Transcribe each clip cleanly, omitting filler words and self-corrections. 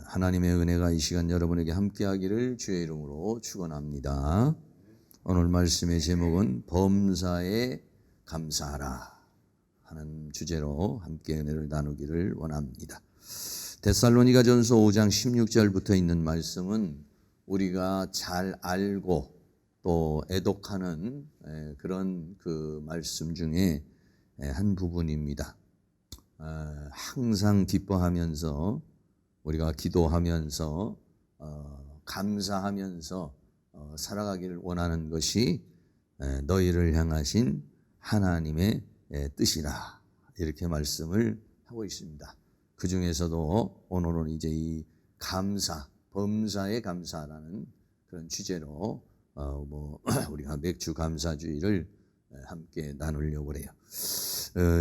하나님의 은혜가 이 시간 여러분에게 함께하기를 주의 이름으로 축원합니다. 오늘 말씀의 제목은 범사에 감사하라 하는 주제로 함께 은혜를 나누기를 원합니다. 데살로니가전서 5장 16절부터 있는 말씀은 우리가 잘 알고 또 애독하는 그런 그 말씀 중에 한 부분입니다. 항상 기뻐하면서 우리가 기도하면서 감사하면서 살아가기를 원하는 것이 너희를 향하신 하나님의 뜻이라, 이렇게 말씀을 하고 있습니다. 그 중에서도 오늘은 이제 이 감사, 범사에 감사라는 그런 주제로 우리가 맥주 감사주의를 함께 나누려고 해요.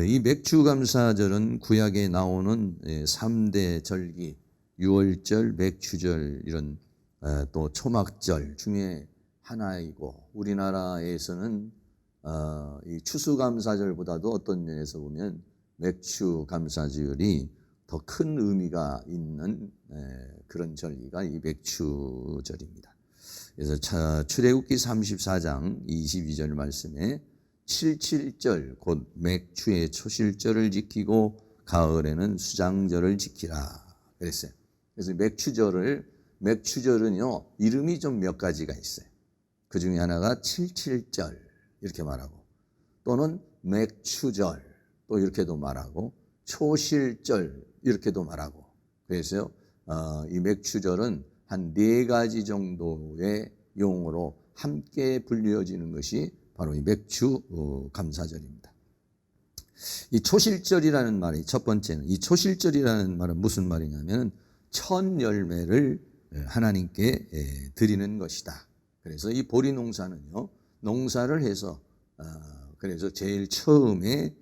이 맥주 감사절은 구약에 나오는 3대 절기, 유월절, 맥주절, 이런 또 초막절 중에 하나이고, 우리나라에서는 이 추수감사절보다도 어떤 면에서 보면 맥주 감사절이 더 큰 의미가 있는 그런 절기가 이 맥주절입니다. 그래서 출애굽기 34장 22절 말씀에 77절 곧 맥주의 초실절을 지키고 가을에는 수장절을 지키라 그랬어요. 그래서 맥주절은요 이름이 좀 몇 가지가 있어요. 그 중에 하나가 77절 이렇게 말하고, 또는 맥추절 또 이렇게도 말하고, 초실절 이렇게도 말하고, 그래서 이 맥추절은 한 4가지 정도의 용어로 함께 불려지는 것이 바로 이 맥주 감사절입니다. 이 초실절이라는 말이 첫 번째는, 이 초실절이라는 말은 무슨 말이냐면 첫 열매를 하나님께 드리는 것이다. 그래서 이 보리 농사는요, 농사를 해서 그래서 제일 처음에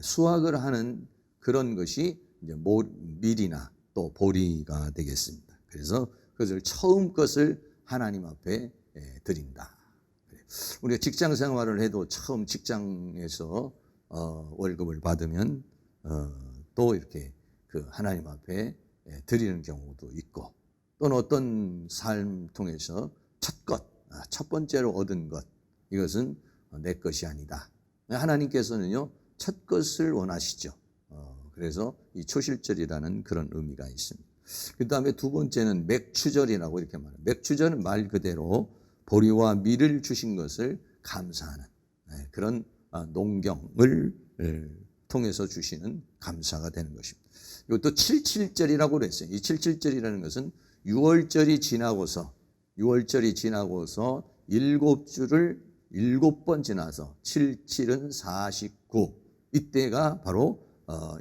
수확을 하는 그런 것이 이제 밀이나 또 보리가 되겠습니다. 그래서 그것을 처음 것을 하나님 앞에 드린다. 우리가 직장 생활을 해도 처음 직장에서 월급을 받으면 또 이렇게 그 하나님 앞에 드리는 경우도 있고, 또는 어떤 삶 통해서 첫 번째로 얻은 것, 이것은 내 것이 아니다. 하나님께서는요 첫 것을 원하시죠. 그래서 이 초실절이라는 그런 의미가 있습니다. 그 다음에 두 번째는 맥추절이라고 이렇게 말해요. 맥추절은 말 그대로 보리와 밀을 주신 것을 감사하는 그런 농경을 통해서 주시는 감사가 되는 것입니다. 이것도 77절이라고 그랬어요. 이 77절이라는 것은 6월절이 지나고서 7주를 7번 지나서 77은 49, 이때가 바로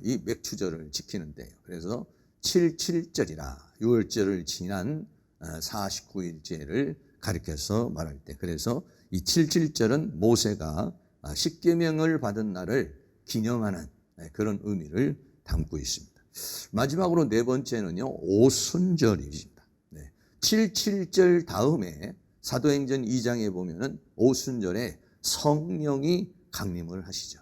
이 맥추절을 지키는 때예요. 그래서 77절이라 6월절을 지난 49일째를 가리켜서 말할 때, 그래서 이 77절은 모세가 십계명을 받은 날을 기념하는 그런 의미를 담고 있습니다. 마지막으로 네 번째는요, 오순절입니다. 77절 다음에 사도행전 2장에 보면은 오순절에 성령이 강림을 하시죠.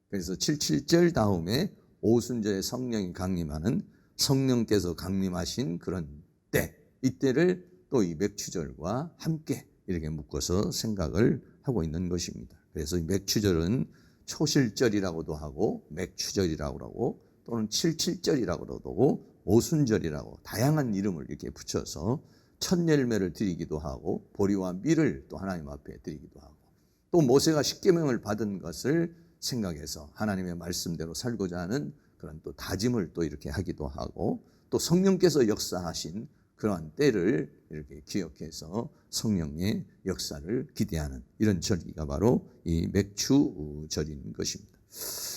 그래서 77절 다음에 오순절에 성령이 강림하는, 성령께서 강림하신 그런 때, 이때를 또 이 맥추절과 함께 이렇게 묶어서 생각을 하고 있는 것입니다. 그래서 이 맥추절은 초실절이라고도 하고, 맥추절이라고 하고, 또는 77절이라고도 하고, 오순절이라고 다양한 이름을 이렇게 붙여서 첫 열매를 드리기도 하고, 보리와 밀을 또 하나님 앞에 드리기도 하고, 또 모세가 십계명을 받은 것을 생각해서 하나님의 말씀대로 살고자 하는 그런 또 다짐을 또 이렇게 하기도 하고, 또 성령께서 역사하신 그러한 때를 이렇게 기억해서 성령의 역사를 기대하는 이런 절기가 바로 이 맥추절인 것입니다.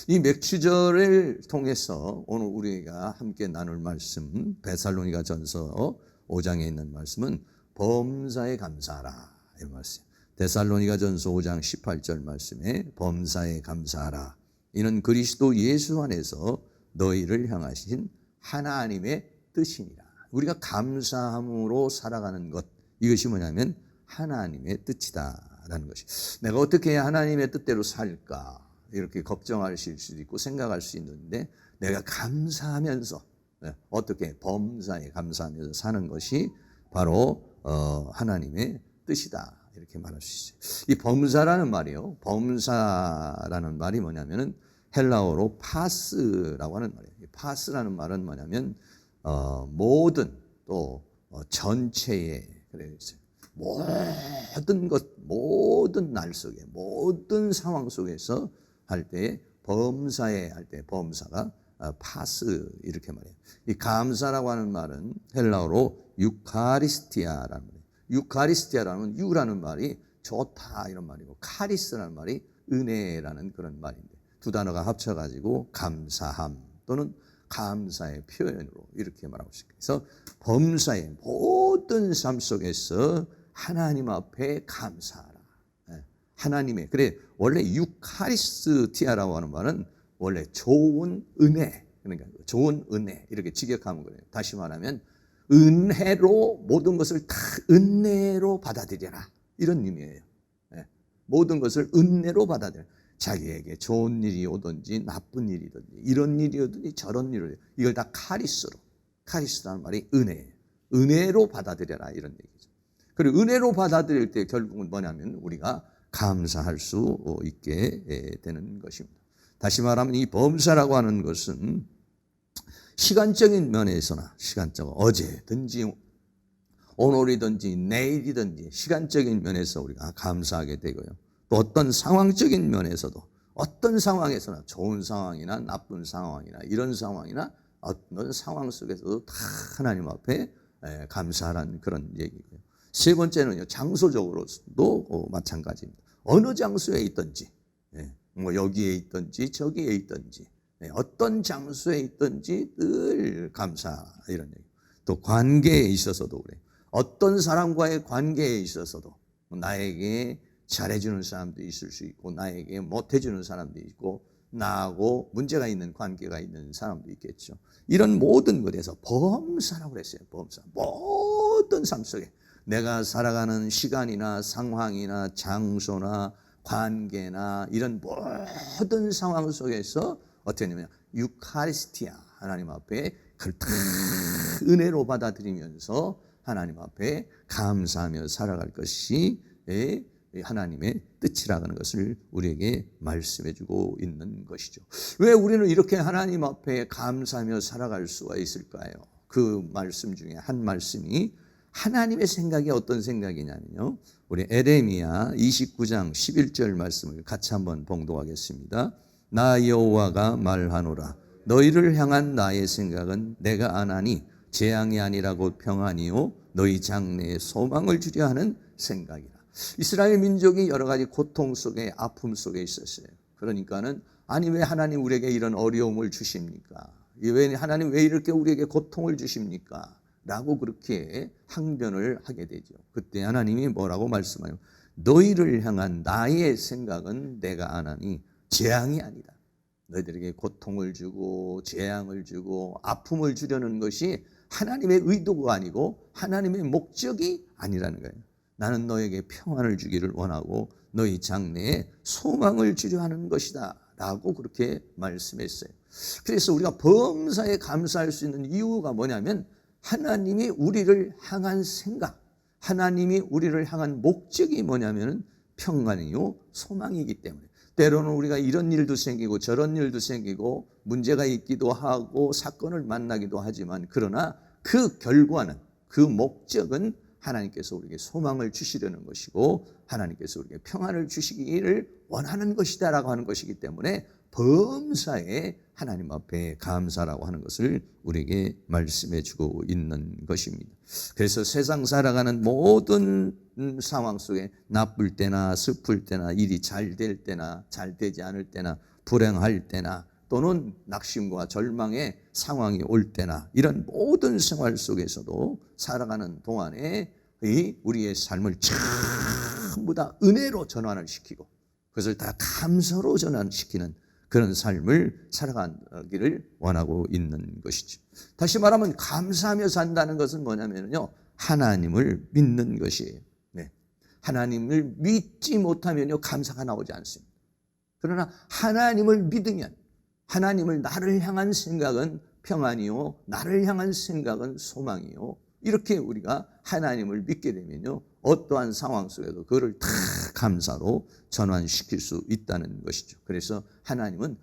이 맥추절을 통해서 오늘 우리가 함께 나눌 말씀, 데살로니가전서 5장에 있는 말씀은 범사에 감사하라, 이런 말씀. 데살로니가전서 5장 18절 말씀에 범사에 감사하라, 이는 그리스도 예수 안에서 너희를 향하신 하나님의 뜻이니라. 우리가 감사함으로 살아가는 것, 이것이 뭐냐면 하나님의 뜻이다라는 것이. 내가 어떻게 해야 하나님의 뜻대로 살까, 이렇게 걱정하실 수도 있고 생각할 수 있는데, 내가 감사하면서 어떻게 범사에 감사하면서 사는 것이 바로 하나님의 뜻이다. 이렇게 말할 수 있어요. 이 범사라는 말이요. 범사라는 말이 뭐냐면은 헬라어로 파스라고 하는 말이에요. 파스라는 말은 뭐냐면 모든 또 전체의 그래서 모든 것, 모든 날 속에, 모든 상황 속에서 할 때 범사에 할 때 범사가 파스 이렇게 말해요. 이 감사라고 하는 말은 헬라어로 유카리스티아라는 말이에요. 유카리스티아라는 유라는 말이 좋다 이런 말이고 카리스라는 말이 은혜라는 그런 말인데 두 단어가 합쳐가지고 감사함 또는 감사의 표현으로 이렇게 말하고 있습니다. 그래서 범사의 모든 삶 속에서 하나님 앞에 감사하라. 하나님의 그래 원래 유카리스티아라고 하는 말은 원래 좋은 은혜 그러니까 좋은 은혜 이렇게 직역하면 그래요. 다시 말하면 은혜로 모든 것을 다 은혜로 받아들여라 이런 의미예요. 모든 것을 은혜로 받아들여. 자기에게 좋은 일이 오든지 나쁜 일이든지 이런 일이 오든지 저런 일이 오든지 이걸 다 카리스라는 말이 은혜예요. 은혜로 받아들여라 이런 얘기죠. 그리고 은혜로 받아들일 때 결국은 뭐냐면 우리가 감사할 수 있게 되는 것입니다. 다시 말하면 이 범사라고 하는 것은 시간적인 면에서나 시간적 어제든지 오늘이든지 내일이든지 시간적인 면에서 우리가 감사하게 되고요. 또 어떤 상황적인 면에서도 어떤 상황에서나 좋은 상황이나 나쁜 상황이나 이런 상황이나 어떤 상황 속에서도 다 하나님 앞에 감사하라는 그런 얘기고요. 세 번째는요, 장소적으로도 마찬가지입니다. 어느 장소에 있든지, 뭐 여기에 있든지 저기에 있든지, 어떤 장소에 있든지 늘 감사 이런 얘기. 또 관계에 있어서도 그래요. 어떤 사람과의 관계에 있어서도 나에게 잘해주는 사람도 있을 수 있고 나에게 못해주는 사람도 있고 나하고 문제가 있는 관계가 있는 사람도 있겠죠. 이런 모든 것에서 범사라고 그랬어요. 범사. 모든 삶 속에 내가 살아가는 시간이나 상황이나 장소나 관계나 이런 모든 상황 속에서 어떻게 하냐면 유카리스티아 하나님 앞에 그걸 다 은혜로 받아들이면서 하나님 앞에 감사하며 살아갈 것이 하나님의 뜻이라는 고하 것을 우리에게 말씀해 주고 있는 것이죠. 왜 우리는 이렇게 하나님 앞에 감사하며 살아갈 수가 있을까요? 그 말씀 중에 한 말씀이 하나님의 생각이 어떤 생각이냐면요. 우리 에레미야 29장 11절 말씀을 같이 한번 봉독하겠습니다. 나 여호와가 말하노라. 너희를 향한 나의 생각은 내가 아나니 재앙이 아니라 곧 평안이요 너희 장래에 소망을 주려 하는 생각이라. 이스라엘 민족이 여러 가지 고통 속에 아픔 속에 있었어요. 그러니까는 아니 왜 하나님 우리에게 이런 어려움을 주십니까? 왜 하나님 왜 이렇게 우리에게 고통을 주십니까? 라고 그렇게 항변을 하게 되죠. 그때 하나님이 뭐라고 말씀하요? 너희를 향한 나의 생각은 내가 아나니 재앙이 아니다. 너희들에게 고통을 주고 재앙을 주고 아픔을 주려는 것이 하나님의 의도가 아니고 하나님의 목적이 아니라는 거예요. 나는 너에게 평안을 주기를 원하고 너희 장래에 소망을 주려 하는 것이다 라고 그렇게 말씀했어요. 그래서 우리가 범사에 감사할 수 있는 이유가 뭐냐면 하나님이 우리를 향한 생각, 하나님이 우리를 향한 목적이 뭐냐면 평안이요 소망이기 때문에 때로는 우리가 이런 일도 생기고 저런 일도 생기고 문제가 있기도 하고 사건을 만나기도 하지만 그러나 그 결과는 그 목적은 하나님께서 우리에게 소망을 주시려는 것이고 하나님께서 우리에게 평안을 주시기를 원하는 것이다라고 하는 것이기 때문에 범사에 하나님 앞에 감사라고 하는 것을 우리에게 말씀해 주고 있는 것입니다. 그래서 세상 살아가는 모든 상황 속에 나쁠 때나 슬플 때나 일이 잘 될 때나 잘 되지 않을 때나 불행할 때나 또는 낙심과 절망의 상황이 올 때나 이런 모든 생활 속에서도 살아가는 동안에 우리의 삶을 전부 다 은혜로 전환을 시키고 그것을 다 감사로 전환시키는 그런 삶을 살아가기를 원하고 있는 것이죠. 다시 말하면 감사하며 산다는 것은 뭐냐면요, 하나님을 믿는 것이에요. 네. 하나님을 믿지 못하면요 감사가 나오지 않습니다. 그러나 하나님을 믿으면 하나님을 나를 향한 생각은 평안이요, 나를 향한 생각은 소망이요. 이렇게 우리가 하나님을 믿게 되면요, 어떠한 상황 속에도 그거를 다 감사로 전환시킬 수 있다는 것이죠. 그래서 하나님은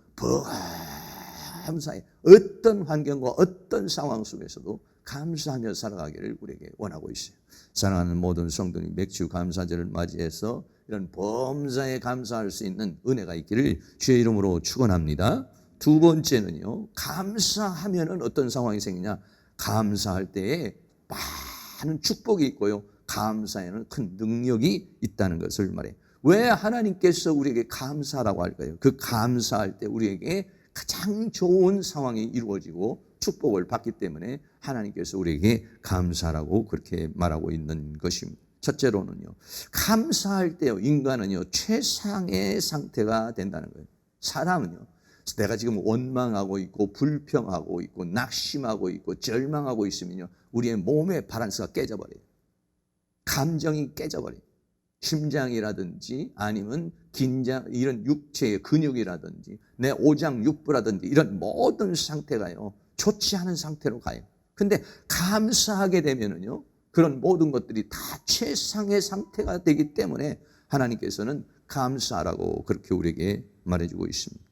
범사에 어떤 환경과 어떤 상황 속에서도 감사하며 살아가기를 우리에게 원하고 있어요. 사랑하는 모든 성도님, 맥주 감사절을 맞이해서 이런 범사에 감사할 수 있는 은혜가 있기를 주의 이름으로 축원합니다. 두 번째는요, 감사하면은 어떤 상황이 생기냐? 감사할 때에 많은 축복이 있고요, 감사에는 큰 능력이 있다는 것을 말해요. 왜 하나님께서 우리에게 감사라고 할까요? 그 감사할 때 우리에게 가장 좋은 상황이 이루어지고 축복을 받기 때문에 하나님께서 우리에게 감사라고 그렇게 말하고 있는 것입니다. 첫째로는요, 감사할 때요, 인간은요, 최상의 상태가 된다는 거예요. 사람은요, 내가 지금 원망하고 있고 불평하고 있고 낙심하고 있고 절망하고 있으면요, 우리의 몸의 밸런스가 깨져버려요. 감정이 깨져버려요. 심장이라든지 아니면 긴장, 이런 육체의 근육이라든지 내 오장육부라든지 이런 모든 상태가요, 좋지 않은 상태로 가요. 근데 감사하게 되면은요, 그런 모든 것들이 다 최상의 상태가 되기 때문에 하나님께서는 감사하라고 그렇게 우리에게 말해주고 있습니다.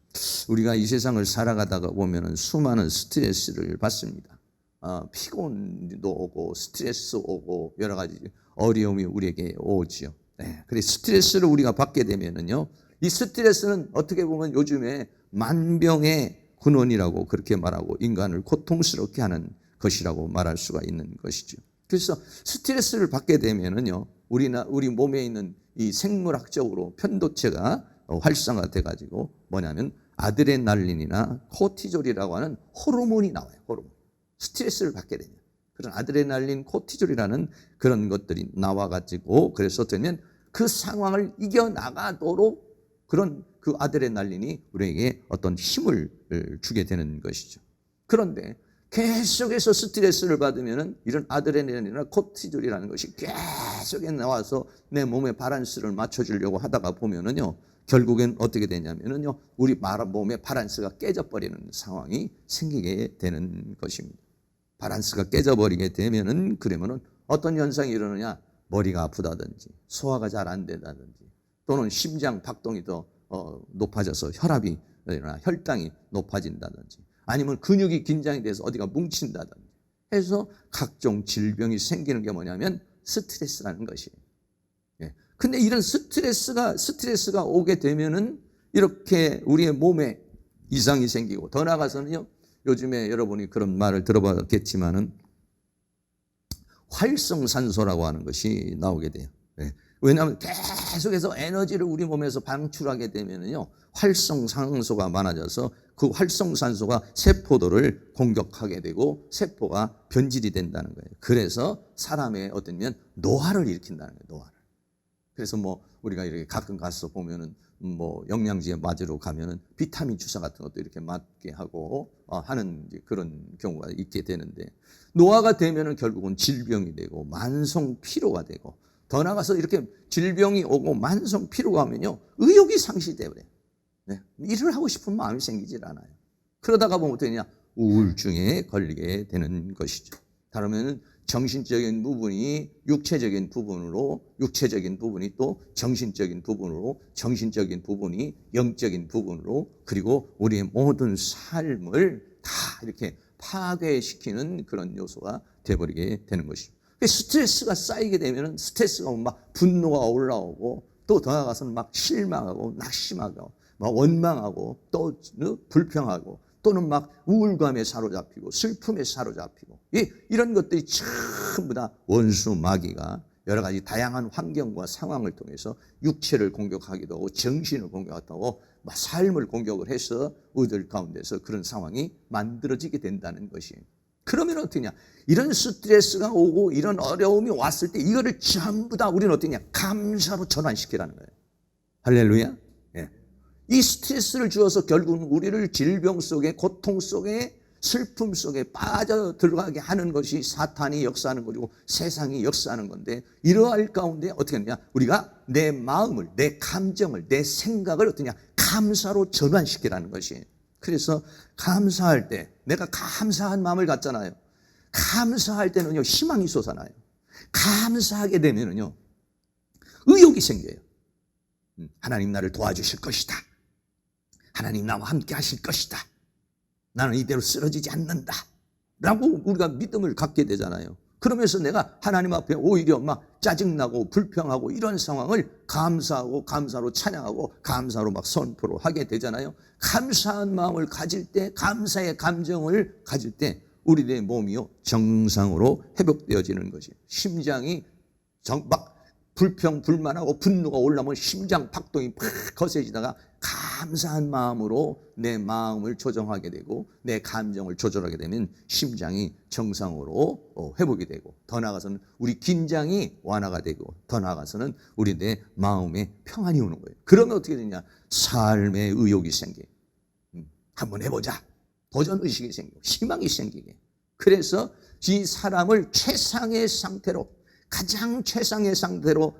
우리가 이 세상을 살아가다가 보면은 수많은 스트레스를 받습니다. 피곤도 오고 스트레스 오고 여러 가지 어려움이 우리에게 오지요. 네, 그래서 스트레스를 우리가 받게 되면은요, 이 스트레스는 어떻게 보면 요즘에 만병의 근원이라고 그렇게 말하고 인간을 고통스럽게 하는 것이라고 말할 수가 있는 것이죠. 그래서 스트레스를 받게 되면은요, 우리 몸에 있는 이 생물학적으로 편도체가 활성화돼 가지고 뭐냐면 아드레날린이나 코티졸이라고 하는 호르몬이 나와요. 호르몬. 스트레스를 받게 되면 그런 아드레날린, 코티졸이라는 그런 것들이 나와 가지고, 그래서 되면 그 상황을 이겨나가도록 그런 그 아드레날린이 우리에게 어떤 힘을 주게 되는 것이죠. 그런데 계속해서 스트레스를 받으면은 이런 아드레날린이나 코티졸이라는 것이 계속 나와서 내 몸의 밸런스를 맞춰주려고 하다가 보면은요, 결국엔 어떻게 되냐면은요, 우리 몸의 밸런스가 깨져버리는 상황이 생기게 되는 것입니다. 밸런스가 깨져버리게 되면은, 그러면은 어떤 현상이 일어나냐? 머리가 아프다든지, 소화가 잘 안 된다든지, 또는 심장 박동이 더 높아져서 혈압이, 혈당이 높아진다든지, 아니면 근육이 긴장이 돼서 어디가 뭉친다든지 해서 각종 질병이 생기는 게 뭐냐면 스트레스라는 것이에요. 예. 근데 이런 스트레스가 오게 되면은 이렇게 우리의 몸에 이상이 생기고, 더 나아가서는요, 요즘에 여러분이 그런 말을 들어봤겠지만은 활성산소라고 하는 것이 나오게 돼요. 네. 왜냐하면 계속해서 에너지를 우리 몸에서 방출하게 되면은요, 활성산소가 많아져서 그 활성산소가 세포들을 공격하게 되고 세포가 변질이 된다는 거예요. 그래서 사람의 어떤 면 노화를 일으킨다는 거예요. 노화를. 그래서 뭐 우리가 이렇게 가끔 가서 보면은 뭐 영양제 맞으러 가면은 비타민 주사 같은 것도 이렇게 맞게 하고 하는 그런 경우가 있게 되는데, 노화가 되면은 결국은 질병이 되고 만성 피로가 되고, 더 나아가서 이렇게 질병이 오고 만성 피로가 오면요, 의욕이 상실돼 버려요. 네. 일을 하고 싶은 마음이 생기질 않아요. 그러다가 보면 어떻게 되냐? 우울증에 걸리게 되는 것이죠. 다르면은 정신적인 부분이 육체적인 부분으로, 육체적인 부분이 또 정신적인 부분으로, 정신적인 부분이 영적인 부분으로, 그리고 우리의 모든 삶을 다 이렇게 파괴시키는 그런 요소가 되어버리게 되는 것이죠. 스트레스가 쌓이게 되면 스트레스가 막 분노가 올라오고, 또 더 나아가서는 막 실망하고 낙심하고 막 원망하고 또 불평하고, 또는 막 우울감에 사로잡히고 슬픔에 사로잡히고, 이런 것들이 전부 다 원수 마귀가 여러 가지 다양한 환경과 상황을 통해서 육체를 공격하기도 하고 정신을 공격하기도 하고 막 삶을 공격을 해서 우리들 가운데서 그런 상황이 만들어지게 된다는 것이에요. 그러면 어떠냐? 이런 스트레스가 오고 이런 어려움이 왔을 때 이거를 전부 다 우리는 어떠냐? 감사로 전환시키라는 거예요. 할렐루야. 예. 이 스트레스를 주어서 결국은 우리를 질병 속에, 고통 속에, 슬픔 속에 빠져 들어가게 하는 것이 사탄이 역사하는 것이고 세상이 역사하는 건데, 이러할 가운데 어떻게 하느냐? 우리가 내 마음을, 내 감정을, 내 생각을 어떠냐? 감사로 전환시키라는 것이에요. 그래서 감사할 때 내가 감사한 마음을 갖잖아요. 감사할 때는요 희망이 솟아나요. 감사하게 되면은요 의욕이 생겨요. 하나님 나를 도와주실 것이다. 하나님 나와 함께 하실 것이다. 나는 이대로 쓰러지지 않는다 라고 우리가 믿음을 갖게 되잖아요. 그러면서 내가 하나님 앞에 오히려 막 짜증나고 불평하고 이런 상황을 감사하고 감사로 찬양하고 감사로 막 선포로 하게 되잖아요. 감사한 마음을 가질 때, 감사의 감정을 가질 때 우리의 몸이요 정상으로 회복되어지는 것이에요. 심장이 막 불평, 불만하고 분노가 올라오면 심장 박동이 팍 거세지다가 감사한 마음으로 내 마음을 조정하게 되고 내 감정을 조절하게 되면 심장이 정상으로 회복이 되고 더 나아가서는 우리 긴장이 완화가 되고 더 나아가서는 우리 내 마음에 평안이 오는 거예요. 그러면 어떻게 되냐? 삶의 의욕이 생겨요. 한번 해보자. 도전의식이 생기고 희망이 생기게. 그래서 이 사람을 최상의 상태로 가장 최상의 상태로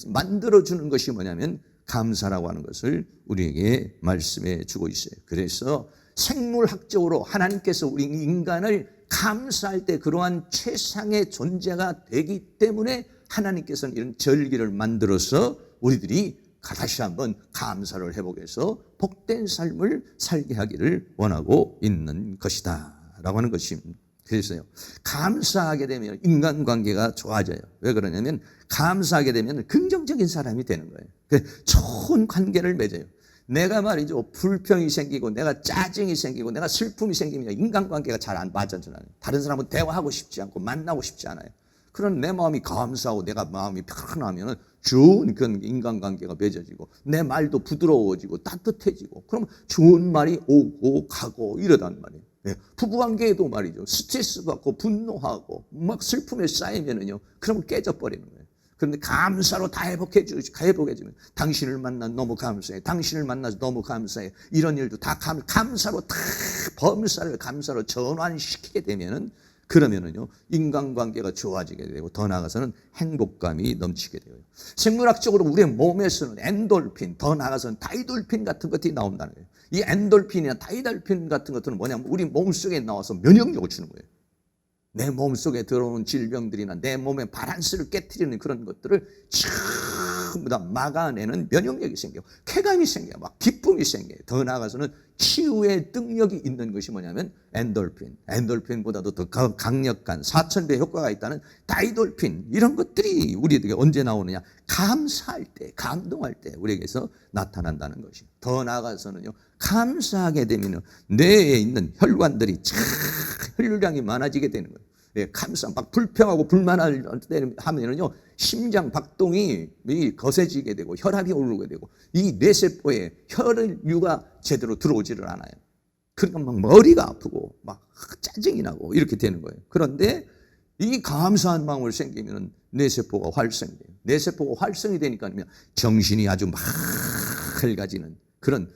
만들어주는 것이 뭐냐면 감사라고 하는 것을 우리에게 말씀해 주고 있어요. 그래서 생물학적으로 하나님께서 우리 인간을 감사할 때 그러한 최상의 존재가 되기 때문에 하나님께서는 이런 절기를 만들어서 우리들이 다시 한번 감사를 회복해서 복된 삶을 살게 하기를 원하고 있는 것이다 라고 하는 것입니다. 그래서요 감사하게 되면 인간관계가 좋아져요. 왜 그러냐면 감사하게 되면 긍정적인 사람이 되는 거예요. 좋은 관계를 맺어요. 내가 말이죠 불평이 생기고 내가 짜증이 생기고 내가 슬픔이 생기면 인간관계가 잘 안 맞아져요. 다른 사람은 대화하고 싶지 않고 만나고 싶지 않아요. 그런 내 마음이 감사하고 내가 마음이 편하면 좋은 그런 인간관계가 맺어지고 내 말도 부드러워지고 따뜻해지고 그러면 좋은 말이 오고 가고 이러단 말이에요. 부부관계에도 말이죠 스트레스 받고 분노하고 막 슬픔에 쌓이면은요 그러면 깨져버리는 거예요. 그런데 감사로 다 회복해주면 당신을 만나 너무 감사해. 당신을 만나서 너무 감사해. 이런 일도 다 감사로 다 범사를 감사로 전환시키게 되면은 그러면은요 인간관계가 좋아지게 되고 더 나아가서는 행복감이 넘치게 돼요. 생물학적으로 우리의 몸에서는 엔돌핀, 더 나아가서는 다이돌핀 같은 것들이 나온다는 거예요. 이 엔돌핀이나 다이돌핀 같은 것들은 뭐냐면 우리 몸속에 나와서 면역력을 주는 거예요. 내 몸속에 들어오는 질병들이나 내 몸의 바란스를 깨트리는 그런 것들을 전부 다 막아내는 면역력이 생겨요. 쾌감이 생겨요. 막 기쁨이 생겨요. 더 나아가서는 치유의 능력이 있는 것이 뭐냐면 엔돌핀. 엔돌핀보다도 더 강력한 4000배 효과가 있다는 다이돌핀. 이런 것들이 우리에게 언제 나오느냐? 감사할 때, 감동할 때 우리에게서 나타난다는 것이에요. 더 나아가서는요. 감사하게 되면 뇌에 있는 혈관들이 혈류량이 많아지게 되는 거예요. 감사, 막 불평하고 불만하면은요, 심장 박동이 거세지게 되고, 혈압이 오르게 되고, 이 뇌세포에 혈류가 제대로 들어오지를 않아요. 그러니까 막 머리가 아프고, 막 짜증이 나고, 이렇게 되는 거예요. 그런데 이 감사한 마음을 생기면 뇌세포가 활성이 돼요. 뇌세포가 활성이 되니까 정신이 아주 맑아지는 그런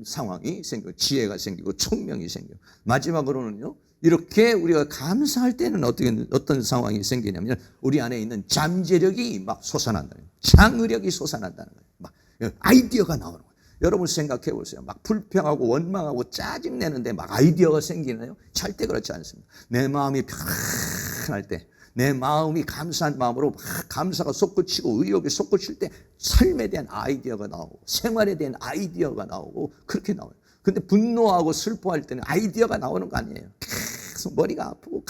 상황이 생기고, 지혜가 생기고, 총명이 생겨요. 마지막으로는요, 이렇게 우리가 감사할 때는 어떤 상황이 생기냐면 우리 안에 있는 잠재력이 막 솟아난다는 거예요. 창의력이 솟아난다는 거예요. 막 아이디어가 나오는 거예요. 여러분 생각해 보세요. 막 불평하고 원망하고 짜증내는데 막 아이디어가 생기나요? 절대 그렇지 않습니다. 내 마음이 편할 때, 내 마음이 감사한 마음으로 막 감사가 솟구치고 의욕이 솟구칠 때 삶에 대한 아이디어가 나오고 생활에 대한 아이디어가 나오고 그렇게 나와요. 근데 분노하고 슬퍼할 때는 아이디어가 나오는 거 아니에요. 계속 머리가 아프고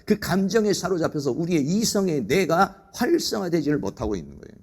그 감정에 사로잡혀서 우리의 이성의 뇌가 활성화되지를 못하고 있는 거예요.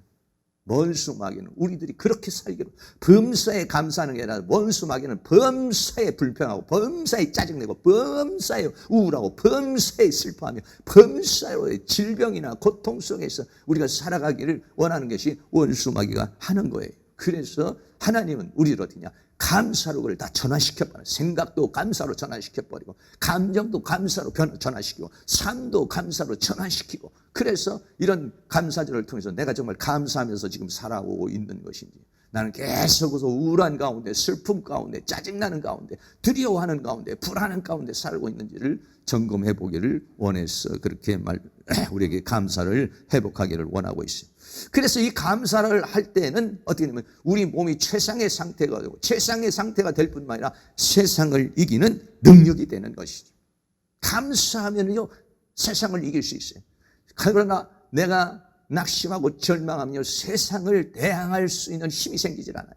원수마귀는 우리들이 그렇게 살기로 범사에 감사하는 게 아니라 원수마귀는 범사에 불평하고 범사에 짜증내고 범사에 우울하고 범사에 슬퍼하며 범사의 질병이나 고통 속에서 우리가 살아가기를 원하는 것이 원수마귀가 하는 거예요. 그래서 하나님은 우리를 어디냐? 감사로 그걸 다 전환시켜버려요. 생각도 감사로 전환시켜버리고 감정도 감사로 전환시키고 삶도 감사로 전환시키고 그래서 이런 감사절을 통해서 내가 정말 감사하면서 지금 살아오고 있는 것인지 나는 계속해서 우울한 가운데, 슬픔 가운데, 짜증나는 가운데, 두려워하는 가운데, 불안한 가운데 살고 있는지를 점검해 보기를 원해서 그렇게 우리에게 감사를 회복하기를 원하고 있어요. 그래서 이 감사를 할 때는 어떻게 되면 우리 몸이 최상의 상태가 되고, 최상의 상태가 될 뿐만 아니라 세상을 이기는 능력이 되는 것이죠. 감사하면요 세상을 이길 수 있어요. 그러나 내가 낙심하고 절망하면요 세상을 대항할 수 있는 힘이 생기질 않아요.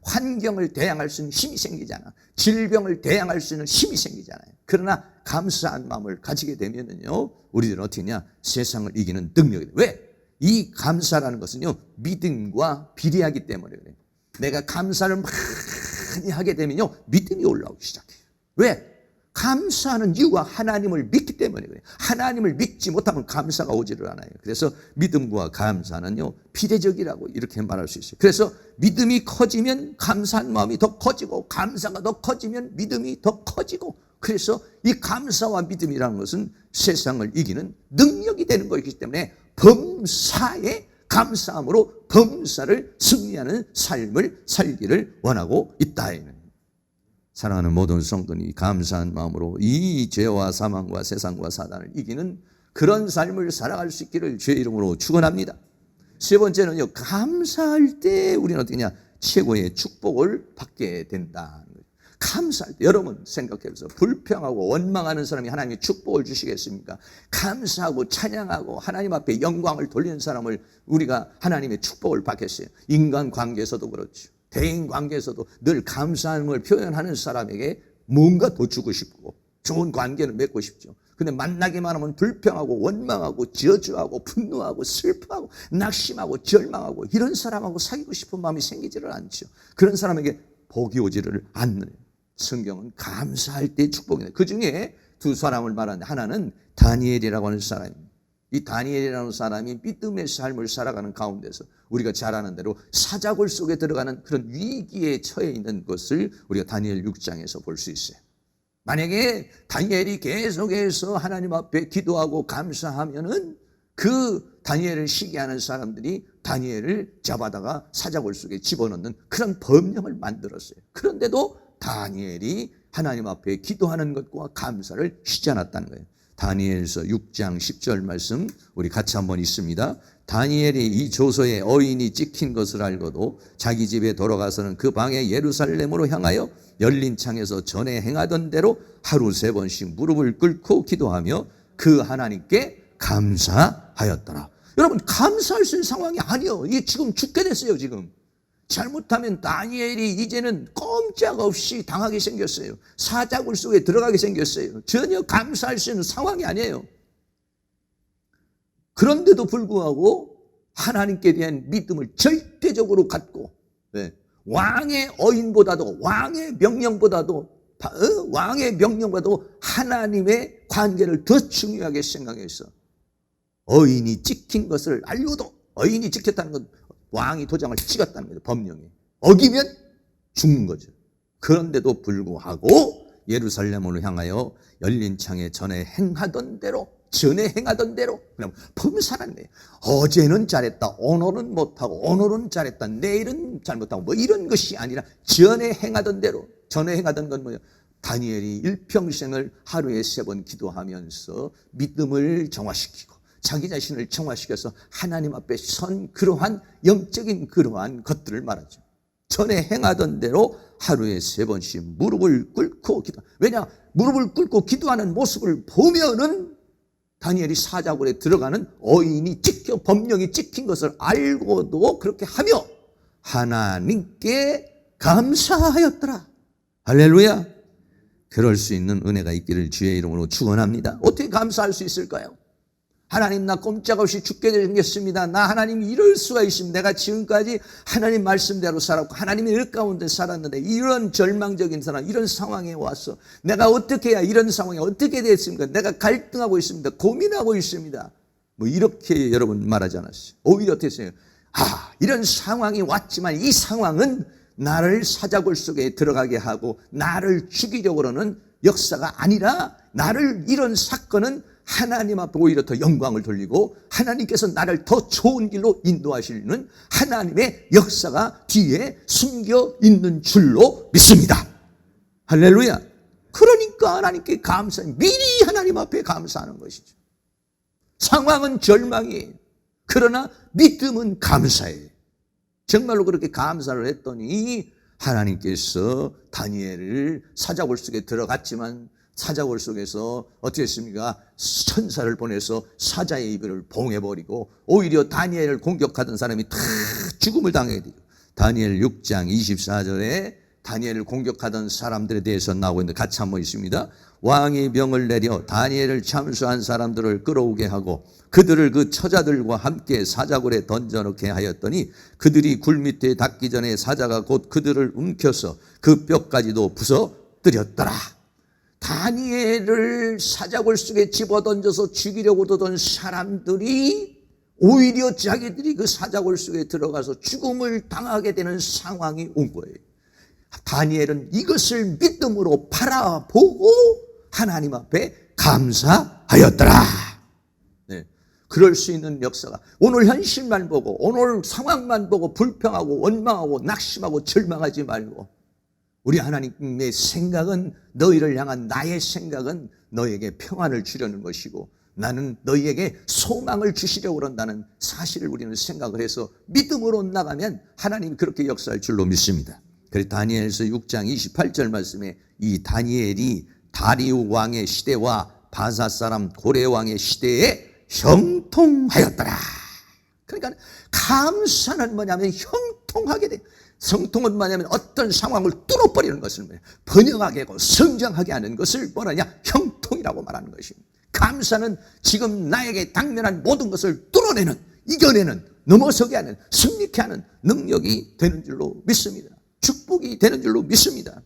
환경을 대항할 수 있는 힘이 생기지 않아. 질병을 대항할 수 있는 힘이 생기지 않아요. 그러나 감사한 마음을 가지게 되면은요 우리들은 어떻게 하냐, 세상을 이기는 능력이 돼요. 왜? 이 감사라는 것은요 믿음과 비례하기 때문에 그래요. 내가 감사를 많이 하게 되면요 믿음이 올라오기 시작해요. 왜? 감사하는 이유가 하나님을 믿기 때문에 그래요. 하나님을 믿지 못하면 감사가 오지를 않아요. 그래서 믿음과 감사는요 비례적이라고 이렇게 말할 수 있어요. 그래서 믿음이 커지면 감사한 마음이 더 커지고, 감사가 더 커지면 믿음이 더 커지고, 그래서 이 감사와 믿음이라는 것은 세상을 이기는 능력이 되는 것이기 때문에 범사에 감사함으로 범사를 승리하는 삶을 살기를 원하고 있다. 사랑하는 모든 성도니 감사한 마음으로 이 죄와 사망과 세상과 사단을 이기는 그런 삶을 살아갈 수 있기를 주의 이름으로 축원합니다. 세 번째는요, 감사할 때 우리는 어떻게냐, 최고의 축복을 받게 된다. 감사할 때 여러분 생각해 보세요. 불평하고 원망하는 사람이 하나님의 축복을 주시겠습니까? 감사하고 찬양하고 하나님 앞에 영광을 돌리는 사람을 우리가 하나님의 축복을 받겠어요. 인간관계에서도 그렇죠. 대인관계에서도 늘 감사함을 표현하는 사람에게 뭔가 더 주고 싶고 좋은 관계를 맺고 싶죠. 근데 만나기만 하면 불평하고 원망하고 저주하고 분노하고 슬퍼하고 낙심하고 절망하고 이런 사람하고 사귀고 싶은 마음이 생기지를 않죠. 그런 사람에게 복이 오지를 않는, 성경은 감사할 때 축복이다. 그 중에 두 사람을 말하는데 하나는 다니엘이라고 하는 사람입니다. 이 다니엘이라는 사람이 믿음의 삶을 살아가는 가운데서 우리가 잘 아는 대로 사자굴 속에 들어가는 그런 위기에 처해 있는 것을 우리가 다니엘 6장에서 볼 수 있어요. 만약에 다니엘이 계속해서 하나님 앞에 기도하고 감사하면은 그 다니엘을 시기하는 사람들이 다니엘을 잡아다가 사자굴 속에 집어넣는 그런 법령을 만들었어요. 그런데도 다니엘이 하나님 앞에 기도하는 것과 감사를 쉬지 않았다는 거예요. 다니엘서 6장 10절 말씀 우리 같이 한번 읽습니다. 다니엘이 이 조서에 어인이 찍힌 것을 알고도 자기 집에 돌아가서는 그 방에 예루살렘으로 향하여 열린 창에서 전에 행하던 대로 하루 3번씩 무릎을 꿇고 기도하며 그 하나님께 감사하였더라. 여러분, 감사할 수 있는 상황이 아니에요. 이게 지금 죽게 됐어요. 지금 잘못하면 다니엘이 이제는 꼼짝없이 당하게 생겼어요. 사자굴 속에 들어가게 생겼어요. 전혀 감사할 수 있는 상황이 아니에요. 그런데도 불구하고 하나님께 대한 믿음을 절대적으로 갖고, 왕의 어인보다도 왕의 명령보다도 하나님의 관계를 더 중요하게 생각해서 어인이 찍힌 것을 알고도, 어인이 찍혔다는 건 왕이 도장을 찍었다는 거죠. 법령에 어기면 죽는 거죠. 그런데도 불구하고 예루살렘으로 향하여 열린 창에 전에 행하던 대로 그냥 범사라는 거예요. 어제는 잘했다, 오늘은 못하고, 오늘은 잘했다, 내일은 잘못하고, 뭐 이런 것이 아니라 전에 행하던 대로. 전에 행하던 건 뭐예요? 다니엘이 일평생을 하루에 3번 기도하면서 믿음을 정화시키고 자기 자신을 정화시켜서 하나님 앞에 선 그러한 영적인 그러한 것들을 말하죠. 전에 행하던 대로 하루에 3번씩 무릎을 꿇고 기도. 왜냐? 무릎을 꿇고 기도하는 모습을 보면은 다니엘이 사자굴에 들어가는 어인이 찍혀 법령이 찍힌 것을 알고도 그렇게 하며 하나님께 감사하였더라. 할렐루야. 그럴 수 있는 은혜가 있기를 주의 이름으로 축원합니다. 어떻게 감사할 수 있을까요? 하나님, 나 꼼짝없이 죽게 생겼습니다. 나 하나님 이럴 수가 있습니다. 내가 지금까지 하나님 말씀대로 살았고 하나님의 일 가운데 살았는데 이런 절망적인 상황, 이런 상황에 와서 내가 어떻게 해야 이런 상황이 어떻게 됐습니까? 내가 갈등하고 있습니다. 고민하고 있습니다. 뭐 이렇게 여러분 말하지 않았어요. 오히려 어떻게 했어요? 이런 상황이 왔지만 이 상황은 나를 사자굴 속에 들어가게 하고 나를 죽이려고 하는 역사가 아니라 나를 이런 사건은 하나님 앞에 오히려 더 영광을 돌리고 하나님께서 나를 더 좋은 길로 인도하시는 하나님의 역사가 뒤에 숨겨 있는 줄로 믿습니다. 할렐루야. 그러니까 하나님께 감사해. 미리 하나님 앞에 감사하는 것이죠. 상황은 절망이에요. 그러나 믿음은 감사해요. 정말로 그렇게 감사를 했더니 하나님께서 다니엘을 사자굴 속에 들어갔지만 사자굴 속에서 어떻게 했습니까? 천사를 보내서 사자의 입을 봉해버리고 오히려 다니엘을 공격하던 사람이 다 죽음을 당하게 돼요. 다니엘 6장 24절에 다니엘을 공격하던 사람들에 대해서 나오고 있는데 같이 한번 있습니다. 왕이 명을 내려 다니엘을 참수한 사람들을 끌어오게 하고 그들을 그 처자들과 함께 사자굴에 던져놓게 하였더니 그들이 굴 밑에 닿기 전에 사자가 곧 그들을 움켜서 그 뼈까지도 부서뜨렸더라. 다니엘을 사자굴 속에 집어던져서 죽이려고 들던 사람들이 오히려 자기들이 그 사자굴 속에 들어가서 죽음을 당하게 되는 상황이 온 거예요. 다니엘은 이것을 믿음으로 바라보고 하나님 앞에 감사하였더라. 네. 그럴 수 있는 역사가 오늘 현실만 보고 오늘 상황만 보고 불평하고 원망하고 낙심하고 절망하지 말고 우리 하나님의 생각은 너희를 향한 나의 생각은 너에게 평안을 주려는 것이고 나는 너희에게 소망을 주시려고 그런다는 사실을 우리는 생각을 해서 믿음으로 나가면 하나님이 그렇게 역사할 줄로 믿습니다. 그래서 다니엘서 6장 28절 말씀에 이 다니엘이 다리우 왕의 시대와 바사 사람 고레 왕의 시대에 형통하였더라. 그러니까 감사는 뭐냐면 형통하게 돼. 성통은 뭐냐면 어떤 상황을 뚫어버리는 것을 번영하게 하고 성장하게 하는 것을 뭐라냐? 형통이라고 말하는 것입니다. 감사는 지금 나에게 당면한 모든 것을 뚫어내는, 이겨내는, 넘어서게 하는, 승리케 하는 능력이 되는 줄로 믿습니다. 축복이 되는 줄로 믿습니다.